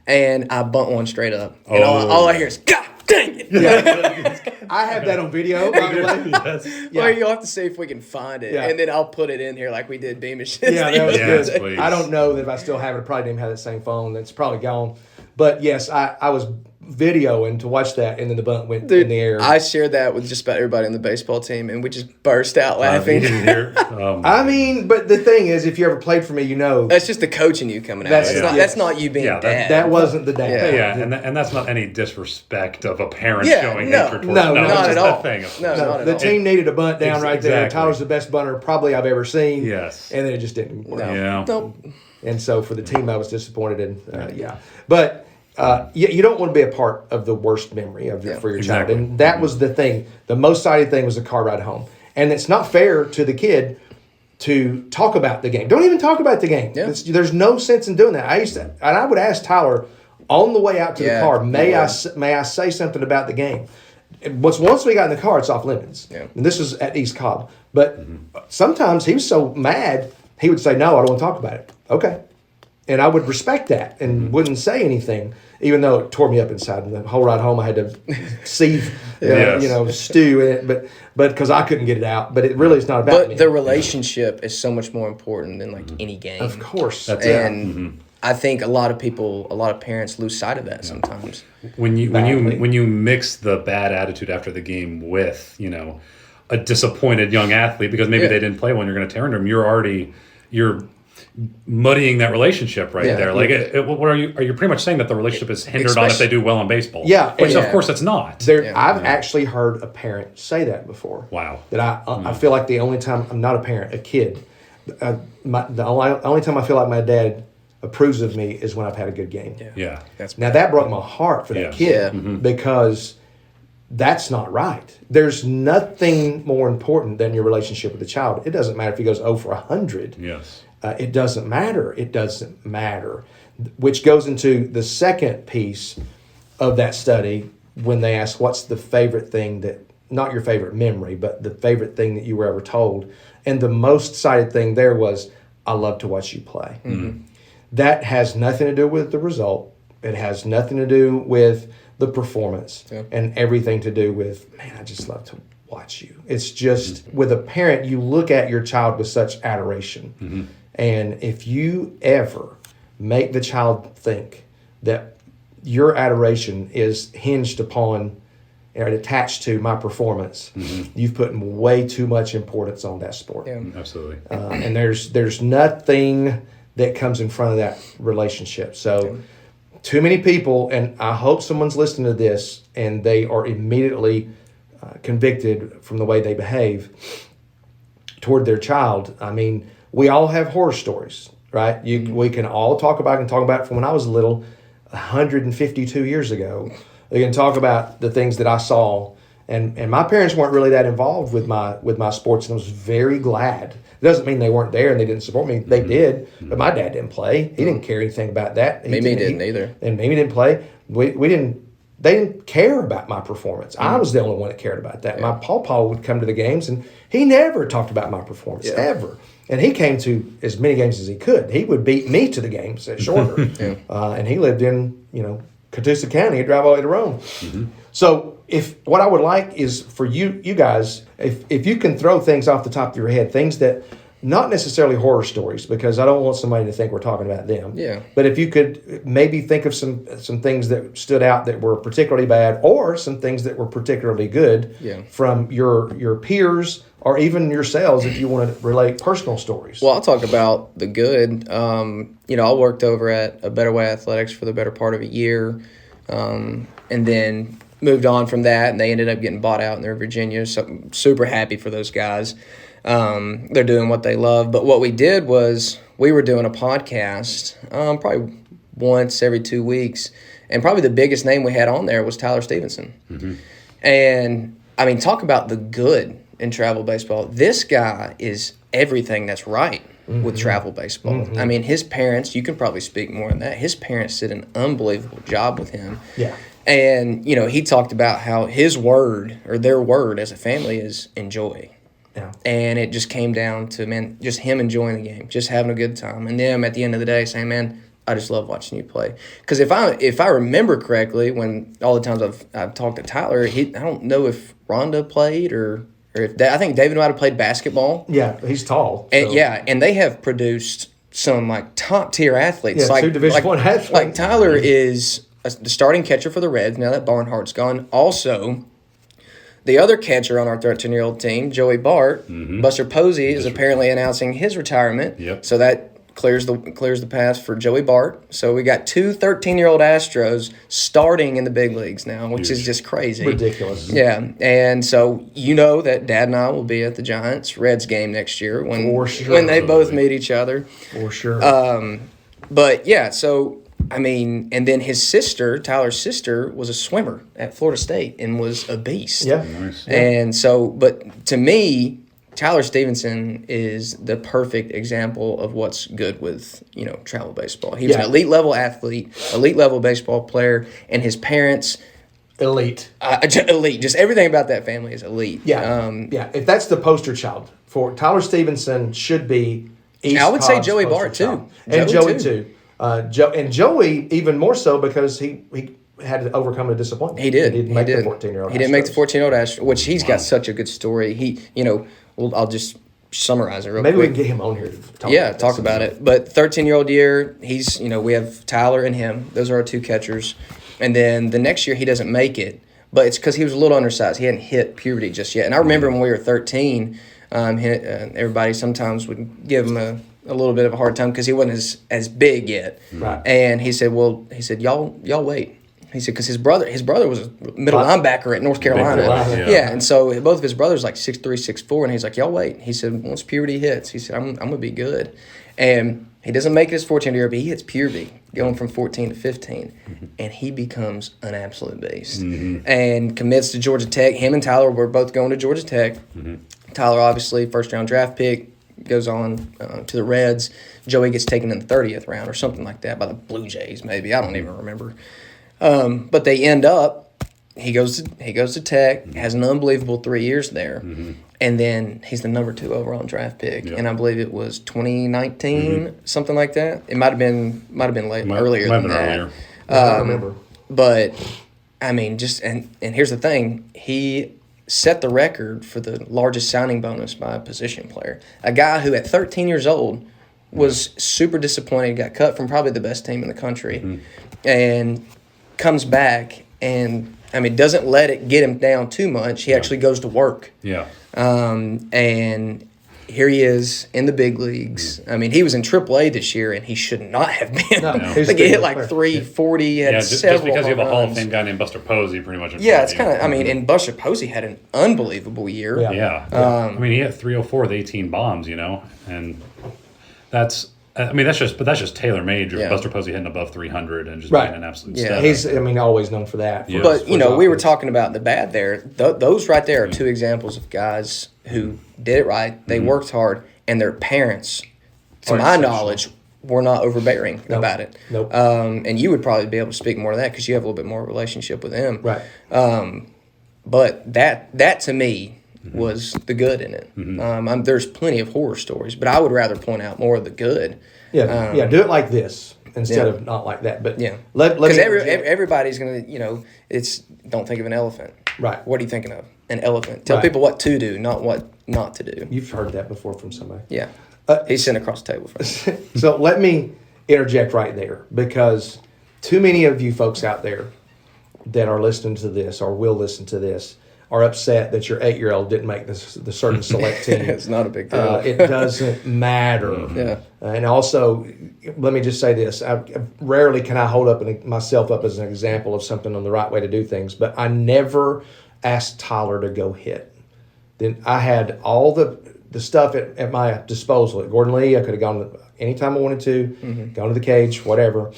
and I bunt one straight up, and all I hear is God dang it! I have that on video, by the way. Well, you'll have to see if we can find it, and then I'll put it in here like we did Beamish. Yeah, that was good. Please. I don't know that if I still have it. I probably didn't have that same phone. It's probably gone. But yes, I was videoing to watch that, and then the bunt went in the air. I shared that with just about everybody on the baseball team, and we just burst out laughing. I mean, but the thing is, if you ever played for me, that's just the coaching you coming out. That's not you being dad. That wasn't the dad. Yeah, and that's not any disrespect of a parent showing hatred towards not at all. The team needed a bunt down right there. Tyler's the best bunter probably I've ever seen. Yes. And then it just didn't work. Nope. And so for the team, I was disappointed in. But you don't want to be a part of the worst memory for your child. And that was the thing. The most exciting thing was the car ride home. And it's not fair to the kid to talk about the game. Don't even talk about the game. Yeah. There's no sense in doing that. I would ask Tyler on the way out to the car, may I say something about the game? Once we got in the car, it's off limits. Yeah. And this was at East Cobb. But sometimes he was so mad, he would say, no, I don't want to talk about it. Okay. And I would respect that and wouldn't say anything, even though it tore me up inside. And the whole ride home, I had to stew in it, but because I couldn't get it out. But it really is not about me. But the relationship is so much more important than any game. Of course. I think a lot of parents lose sight of that sometimes. When you mix the bad attitude after the game with a disappointed young athlete because maybe they didn't play when you're going to tear into them, you're muddying that relationship there. Like, what are you pretty much saying that the relationship is hindered on if they do well in baseball? Yeah, which of course it's not. I've actually heard a parent say that before. Wow. That I feel like the only time I'm not a parent, a kid, the only time I feel like my dad approves of me is when I've had a good game. Yeah. That broke my heart for that kid because that's not right. There's nothing more important than your relationship with the child. It doesn't matter if he goes 0 for 100. Yes. It doesn't matter. It doesn't matter. Which goes into the second piece of that study when they ask what's the favorite thing not your favorite memory, but the favorite thing that you were ever told. And the most cited thing there was, I love to watch you play. Mm-hmm. That has nothing to do with the result. It has nothing to do with the performance and everything to do with, man, I just love to watch you. It's just with a parent, you look at your child with such adoration. Mm-hmm. And if you ever make the child think that your adoration is hinged upon or attached to my performance, you've put way too much importance on that sport. Yeah. Absolutely. And there's nothing that comes in front of that relationship. So too many people, and I hope someone's listening to this and they are immediately convicted from the way they behave toward their child. I mean, we all have horror stories, right? We can all talk about it from when I was little, 152 years ago. We can talk about the things that I saw. And my parents weren't really that involved with my sports, and I was very glad. It doesn't mean they weren't there and they didn't support me. They did, but my dad didn't play. He didn't care anything about that. Mimi didn't either. And Mimi didn't play. We didn't. They didn't care about my performance. I was the only one that cared about that. My pawpaw would come to the games, and he never talked about my performance, ever. And he came to as many games as he could. He would beat me to the games at Shorter. And he lived in, Catoosa County. He'd drive all the way to Rome. Mm-hmm. So what I would like is for you guys, if you can throw things off the top of your head, things that, not necessarily horror stories, because I don't want somebody to think we're talking about them. Yeah. But if you could maybe think of some things that stood out that were particularly bad, or some things that were particularly good from your peers, or even yourselves, if you want to relate personal stories. Well, I'll talk about the good. I worked over at A Better Way Athletics for the better part of a year, and then moved on from that, and they ended up getting bought out, and they're in Virginia. So I'm super happy for those guys. They're doing what they love. But what we did was we were doing a podcast probably once every 2 weeks. And probably the biggest name we had on there was Tyler Stevenson. Mm-hmm. And, I mean, talk about the good in travel baseball. This guy is everything that's right with travel baseball. Mm-hmm. I mean, his parents, you can probably speak more on that. His parents did an unbelievable job with him. Yeah. And, you know, he talked about how his word or their word as a family is enjoy. Yeah. And it just came down to, man, just him enjoying the game, just having a good time. And them at the end of the day saying, man, I just love watching you play. Because if I remember correctly, when all the times I've talked to Tyler, I don't know if Rhonda played or if I think David might have played basketball. Yeah, he's tall. And, and they have produced some like top tier athletes. Yeah, like, 2 Division I athletes. Like Tyler is the starting catcher for the Reds. Now that Barnhart's gone. Also, the other catcher on our 13-year-old team, Joey Bart, Buster Posey, is apparently announcing his retirement. Yep. So that clears the path for Joey Bart. So we got 2 13-year-old Astros starting in the big leagues now, which is just crazy. Ridiculous. Yeah, and so you know that Dad and I will be at the Giants-Reds game next year when they both meet each other. For sure. But yeah, so I mean, and then his sister, Tyler's sister, was a swimmer at Florida State and was a beast. Yeah. Nice. And so, but to me, Tyler Stevenson is the perfect example of what's good with, you know, travel baseball. He was an elite level athlete, elite level baseball player, and his parents elite. Elite. Just everything about that family is elite. Yeah. If that's the poster child for Tyler Stevenson, should be East I would say Pod's Joey poster Bart, too. child. And Joey too. Joey even more so because he had to overcome a disappointment. He did. He didn't make the 14-year-old. He didn't make the 14-year-old Astros, which he's got such a good story. He, you know, I'll just summarize it real quick. Maybe we can get him on here to talk about it. But 13-year-old year, he's, you know, we have Tyler and him. Those are our 2 catchers. And then the next year he doesn't make it, but it's because he was a little undersized. He hadn't hit puberty just yet. And I remember when we were 13, everybody sometimes would give him a little bit of a hard time because he wasn't as big yet. Right. And he said, y'all wait. He said, because his brother was a middle linebacker at North Carolina. Yeah. And so both of his brothers like 6'3", 6'4", and he's like, y'all wait. He said, once puberty hits, he said, I'm going to be good. And he doesn't make it his 14th year, but he hits puberty, going from 14 to 15, and he becomes an absolute beast. And commits to Georgia Tech. Him and Tyler were both going to Georgia Tech. Tyler, obviously, first-round draft pick, goes on to the Reds. Joey gets taken in the 30th round or something like that by the Blue Jays, maybe. I don't even remember. But they end up, he goes to Tech, has an unbelievable 3 years there, and then he's the number 2 overall draft pick, and I believe it was 2019, something like that. It might have been earlier than that. I remember. But I mean, and here's the thing, he set the record for the largest signing bonus by a position player. A guy who at 13 years old was super disappointed, got cut from probably the best team in the country, and comes back and, I mean, doesn't let it get him down too much. He actually goes to work. Yeah. And here he is in the big leagues. I mean, he was in AAA this year, and he should not have been. No. I think he hit like 340. Had just several because you have a Hall of runs. Fame guy named Buster Posey, pretty much. Yeah, it's kind of. I mean, and Buster Posey had an unbelievable year. Yeah. I mean, he hit 304 with 18 bombs, you know, and that's. I mean, that's just tailor made. Buster Posey hitting above 300 and just being an absolute stud. He's, always known for that. Yeah. But, you know, we were talking about the bad there. Those right there are 2 examples of guys who did it right. They worked hard, and their parents, to my knowledge, were not overbearing about it. Nope. And you would probably be able to speak more to that because you have a little bit more relationship with them. Right. But that to me was the good in it. There's plenty of horror stories, but I would rather point out more of the good. Yeah, do it like this instead of not like that. But because everybody's gonna, you know, don't think of an elephant. Right. What are you thinking of? An elephant. Tell people what to do, not what not to do. You've heard that before from somebody. Yeah. He's sitting across the table from me. So let me interject right there, because too many of you folks out there that are listening to this or will listen to this are upset that your 8-year-old didn't make the certain select team. It's not a big deal. It doesn't matter. And also, let me just say this. Rarely can I hold up myself up as an example of something on the right way to do things, but I never asked Tyler to go hit. Then I had all the stuff at my disposal. At Gordon Lee, I could have gone anytime I wanted to, gone to the cage, whatever.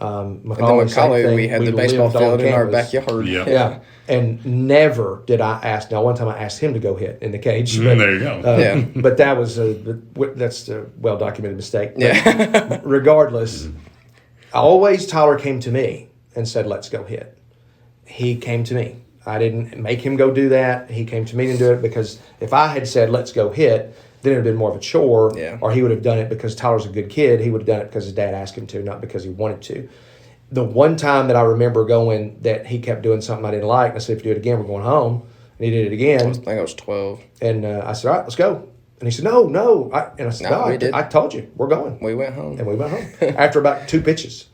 Macaulay, same Macaulay, thing. we had the baseball lived on field in our campus. backyard. Yeah. Yeah, and never did I ask. Now, one time I asked him to go hit in the cage. But, There you go. Yeah. But that was that's a well documented mistake. But Yeah. regardless, Tyler came to me and said, "Let's go hit." He came to me. I didn't make him go do that. He came to me and do it because if I had said, "Let's go hit," then it would have been more of a chore. Yeah. Or he would have done it because Tyler's a good kid. He would have done it because his dad asked him to, not because he wanted to. The one time that I remember going that he kept doing something I didn't like, and I said, "If you do it again, we're going home." And he did it again. I think I was 12. And I said, "All right, let's go." And he said, "No." And I said, No, "No, we did. I told you, we're going." We went home. And we went home. After about 2 pitches,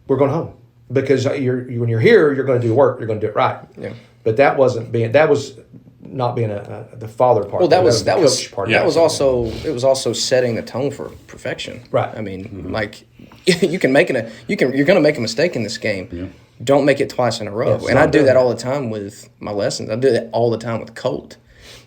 we're going home. Because when you're here, you're going to do work. You're going to do it right. Yeah. But that was not being the father part. Well, that was the coach part. it was also setting the tone for perfection. Right. I mean, like you're going to make a mistake in this game. Yeah. Don't make it twice in a row. Yeah, and I stop do doing that it. all the time with my lessons. I do that all the time with Colt.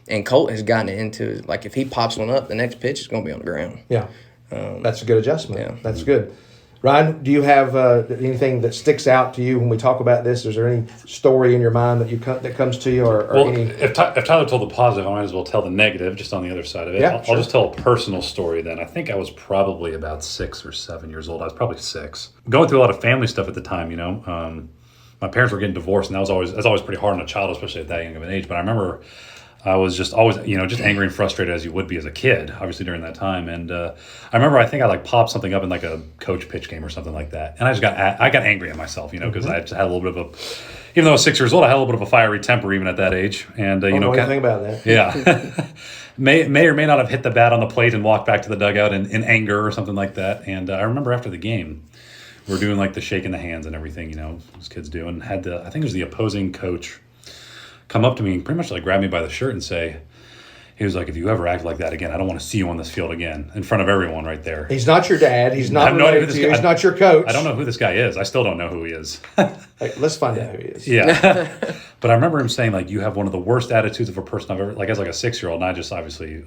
And Colt has gotten it into, like, if he pops one up, the next pitch is going to be on the ground. Yeah. That's a good adjustment. yeah. That's good. Ryan, do you have anything that sticks out to you when we talk about this? Is there any story in your mind that comes to you, or Well, any? if Tyler told the positive, I might as well tell the negative, just on the other side of it. Yeah, I'll sure. just tell a personal story then. I think I was probably about 6 or 7 years old. I was probably 6. Going through a lot of family stuff at the time, you know. My parents were getting divorced, and that's always pretty hard on a child, especially at that young of an age. But I remember I was just always, just angry and frustrated as you would be as a kid, obviously during that time. And I remember I think I like popped something up in like a coach pitch game or something like that, and I got angry at myself, because I just had a little bit of even though I was 6 years old, I had a little bit of a fiery temper even at that age. And I don't know anything about that. Yeah. may or may not have hit the bat on the plate and walked back to the dugout in anger or something like that. And I remember after the game, we're doing like the shaking the hands and everything, as kids do, and I think it was the opposing coach come up to me and pretty much like grab me by the shirt and say, he was like, "If you ever act like that again, I don't want to see you on this field again," in front of everyone right there. He's not your dad. He's I not have no idea related who to you. this He's guy- not your coach. I don't know who this guy is. I still don't know who he is. Hey, let's find out who he is. Yeah. But I remember him saying, like, "You have one of the worst attitudes of a person I've ever," like as like a 6-year-old, and I just obviously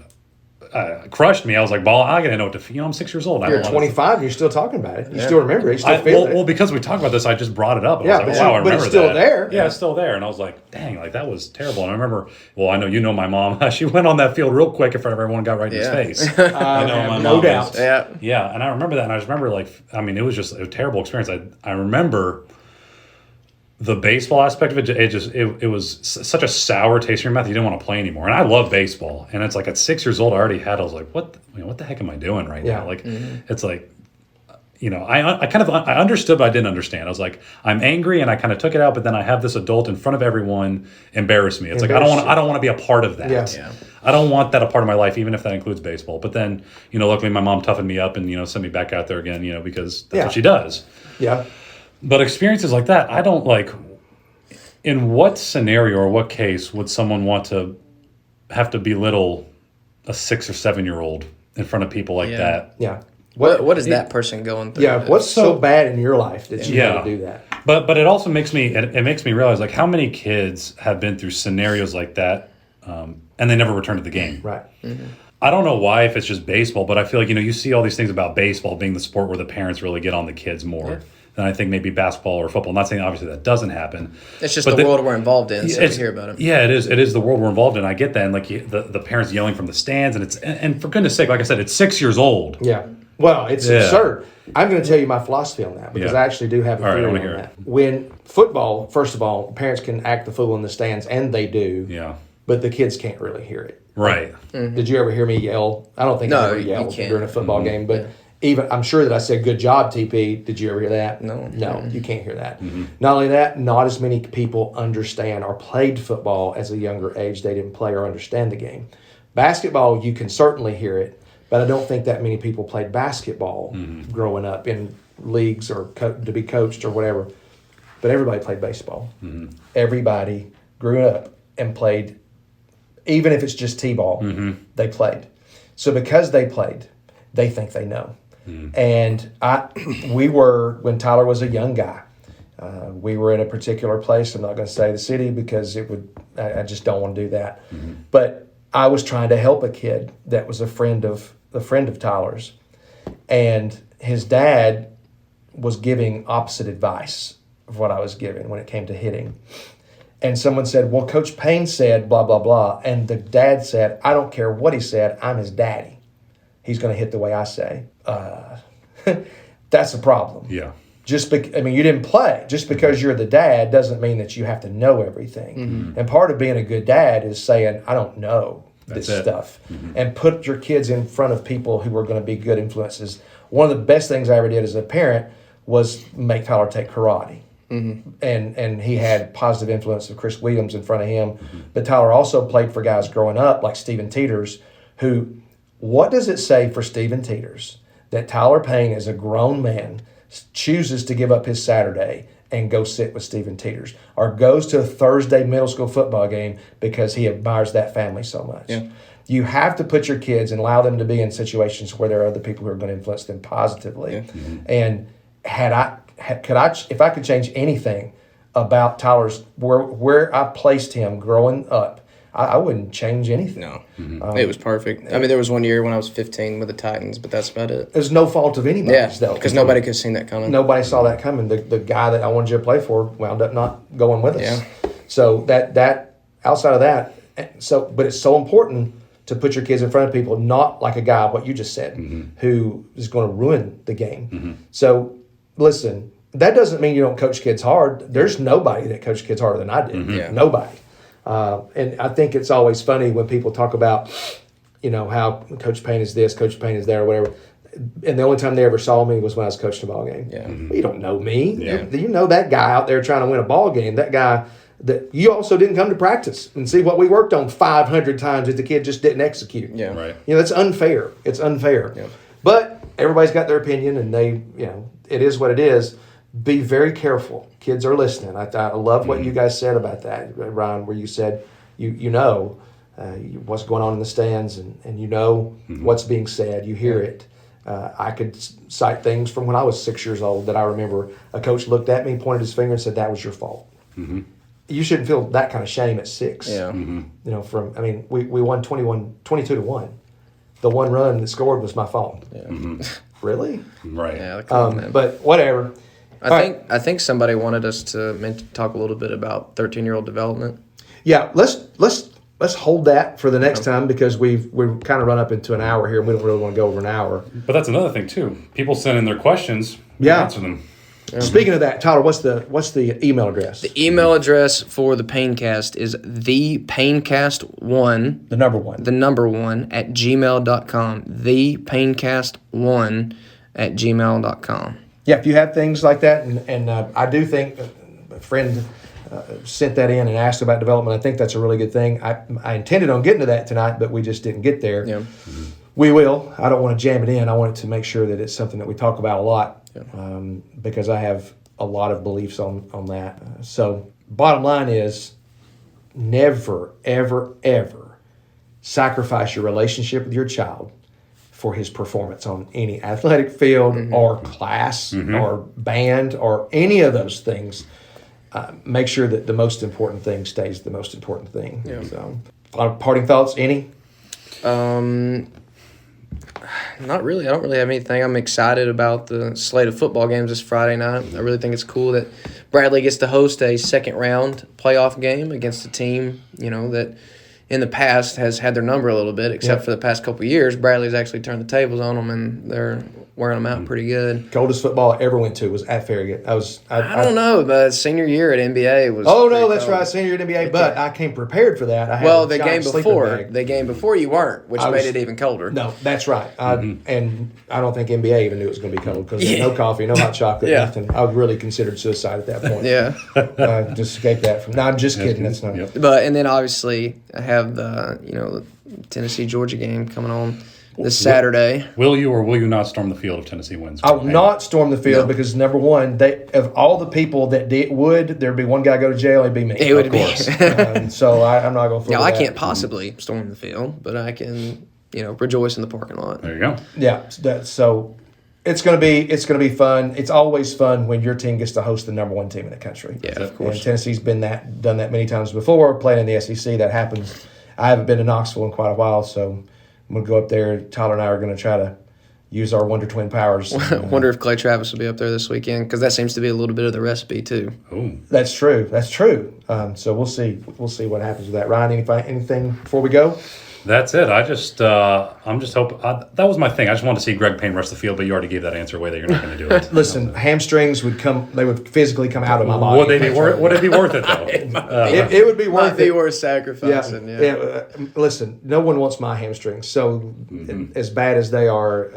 crushed me. I was like, "Ball, I gotta know what to." I'm 6 years old. And I You're don't want to- 25 and you're still talking about it. You still remember it. You still I, feel well, it. because we talked about this, I just brought it up. And Yeah, I was like, but "Wow, I but remember it's still that." there. Yeah, it's still there. And I was like, "Dang, like that was terrible." And I remember, well, I know my mom. She went on that field real quick in front of everyone, and got right in his face. I know my no mom doubt. was- Yeah. Yeah, and I remember that, and I just remember it was just a terrible experience. I remember the baseball aspect of it. It was such a sour taste in your mouth. You didn't want to play anymore. And I love baseball, and it's like at 6 years old, I was like, what the heck am I doing right Yeah. now? Like, it's like, I understood, but I didn't understand. I was like, I'm angry, and I kind of took it out, but then I have this adult in front of everyone embarrass me. It's like I don't want to be a part of that. Yeah. I don't want that a part of my life, even if that includes baseball. But then, luckily my mom toughened me up and sent me back out there again, because that's what she does. Yeah. But experiences like that, I don't like. In what scenario or what case would someone want to have to belittle a 6 or 7-year-old in front of people like that? Yeah. What is that person going through? Yeah. What's so bad in your life that you had to do that? But it also makes me realize like how many kids have been through scenarios like that, and they never return to the game. Right. I don't know why, if it's just baseball, but I feel like you see all these things about baseball being the sport where the parents really get on the kids more than I think maybe basketball or football. I'm not saying obviously that doesn't happen. It's just the world we're involved in, so we hear about it. Yeah, it is. It is the world we're involved in. I get that, and like the parents yelling from the stands, and for goodness sake, like I said, it's 6 years old. Yeah. Well, it's absurd. I'm going to tell you my philosophy on that because I actually do have a theory on that. When football, first of all, parents can act the fool in the stands, and they do. Yeah. But the kids can't really hear it. Right. Did you ever hear me yell? I don't think I ever yelled during a football game, but even I'm sure that I said "good job, TP." Did you ever hear that? No. You can't hear that. Not only that, not as many people understand or played football as a younger age. They didn't play or understand the game. Basketball, you can certainly hear it, but I don't think that many people played basketball growing up in leagues or to be coached or whatever. But everybody played baseball. Everybody grew up and played. Even if it's just t-ball, they played. So because they played, they think they know. And when Tyler was a young guy, we were in a particular place. I'm not going to say the city because I just don't want to do that. But I was trying to help a kid that was a friend of Tyler's. And his dad was giving opposite advice of what I was giving when it came to hitting. And someone said, well, Coach Payne said blah, blah, blah. And the dad said, I don't care what he said. I'm his daddy. He's going to hit the way I say. That's a problem. Yeah. You didn't play. Just because you're the dad doesn't mean that you have to know everything. Mm-hmm. And part of being a good dad is saying, I don't know That's this it. stuff. And put your kids in front of people who are going to be good influences. One of the best things I ever did as a parent was make Tyler take karate. And he had positive influence of Chris Williams in front of him. But Tyler also played for guys growing up like Steven Teeters, who, what does it say for Steven Teeters that Tyler Payne as a grown man chooses to give up his Saturday and go sit with Steven Teeters, or goes to a Thursday middle school football game because he admires that family so much? Yeah. You have to put your kids and allow them to be in situations where there are other people who are going to influence them positively. Yeah. And if I could change anything about Tyler's where I placed him growing up, I wouldn't change anything. No, it was perfect. I mean, there was one year when I was 15 with the Titans, but that's about it. There's no fault of anybody's, though. Because nobody could have seen that coming. Nobody saw that coming. The guy that I wanted you to play for wound up not going with us. Yeah. So that outside of that, but it's so important to put your kids in front of people, not like a guy, what you just said, who is going to ruin the game. So listen, that doesn't mean you don't coach kids hard. There's nobody that coached kids harder than I did. Yeah. Nobody. And I think it's always funny when people talk about, how Coach Payne is this, Coach Payne is there, or whatever. And the only time they ever saw me was when I was coaching a ball game. Yeah. You don't know me. Yeah. You know that guy out there trying to win a ball game. That guy that you also didn't come to practice and see what we worked on 500 times that the kid just didn't execute. Yeah. Right. That's unfair. It's unfair. Yeah. But everybody's got their opinion, and it is what it is. Be very careful. Kids are listening. I love what you guys said about that, Ryan, where you said what's going on in the stands, and what's being said. You hear it. I could cite things from when I was 6 years old that I remember a coach looked at me, pointed his finger, and said, that was your fault. You shouldn't feel that kind of shame at 6. Yeah. We won 22-1. The one run that scored was my fault. Yeah. Really? Right. Yeah, come on, man. But whatever. I think somebody wanted us to talk a little bit about 13-year-old development. Yeah, let's hold that for the next time, because we've kind of run up into an hour here, and we don't really want to go over an hour. But that's another thing too. People send in their questions. We Yeah. answer them. Speaking of that, Tyler, what's the email address? The email address for the Paincast is thepaincast1, The number one. the number 1, at gmail.com. Thepaincast1 at gmail.com. Yeah, if you have things like that, and I do think a friend sent that in and asked about development. I think that's a really good thing. I intended on getting to that tonight, but we just didn't get there. Yeah. We will. I don't want to jam it in. I want it to make sure that it's something that we talk about a lot, because I have a lot of beliefs on that. So bottom line is, never, ever, ever sacrifice your relationship with your child for his performance on any athletic field or class or band or any of those things. Make sure that the most important thing stays the most important thing. Yeah. So, parting thoughts, any? Not really. I don't really have anything. I'm excited about the slate of football games this Friday night. I really think it's cool that Bradley gets to host a second-round playoff game against a team, that in the past has had their number a little bit, except for the past couple of years. Bradley's actually turned the tables on them, and they're wearing them out pretty good. Coldest football I ever went to was at Farragut. I don't know, but senior year at NBA was. Oh no, that's cold. right, senior at NBA. But I came prepared for that. I had Well, a the giant game sleeping before, bag. you weren't, which made it even colder. No, that's right. And I don't think NBA even knew it was going to be cold, because no coffee, no hot chocolate, nothing. I really considered suicide at that point. Yeah. To escape that from. No, I'm just kidding. That's not. Yep. But and then obviously I have the Tennessee Georgia game coming on this Saturday. Will you or will you not storm the field if Tennessee wins? I will not storm the field because, number one, of all the people that would, there'd be one guy go to jail, it'd be me. It would be. So I'm not going to. I can't possibly storm the field, but I can rejoice in the parking lot. There you go. Yeah. So it's going to be fun. It's always fun when your team gets to host the number one team in the country. Yeah, of And course. Tennessee's done that many times before. Playing in the SEC, that happens. I haven't been to Knoxville in quite a while, so I'm going to go up there. Tyler and I are going to try to use our Wonder Twin powers. Wonder if Clay Travis will be up there this weekend, because that seems to be a little bit of the recipe too. Oh, That's true. So we'll see. We'll see what happens with that. Ryan, anything before we go? that's it. I'm just hoping that was my thing. I just wanted to see Greg Payne rush the field, but you already gave that answer away that you're not going to do it. Listen, hamstrings would come. They would physically come out of my body. Would it be worth it though? It would be worth Might be it. worth sacrificing. Yeah. Listen, no one wants my hamstrings. So as bad as they are,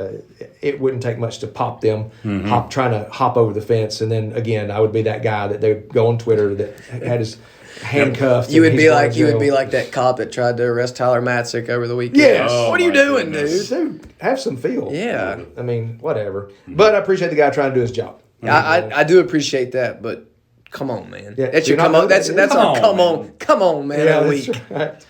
it wouldn't take much to pop them. Trying to hop over the fence, and then again, I would be that guy that they would go on Twitter that had his handcuffed. You would and be he's like going to jail. that cop that tried to arrest Tyler Matzik over the weekend. Yes. What are you my doing, goodness. dude? Dude, have some feel. Yeah. I mean, whatever. But I appreciate the guy trying to do his job. I do appreciate that, but come on, man. Yeah, That's your you're come not on. That's looking- our Come on, come on, man. Yeah, a that's week. right.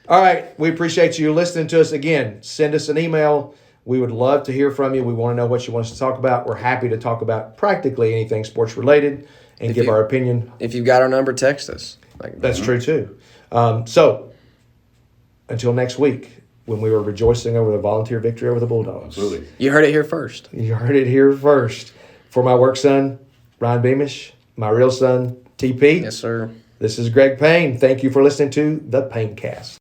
All right. We appreciate you listening to us again. Send us an email. We would love to hear from you. We want to know what you want us to talk about. We're happy to talk about practically anything sports related and give our opinion. If you've got our number, text us. That's true too. So until next week, when we were rejoicing over the volunteer victory over the Bulldogs. Absolutely. You heard it here first. You heard it here first. For my work son, Ryan Beamish, my real son, TP. Yes, sir. This is Greg Payne. Thank you for listening to the Paincast.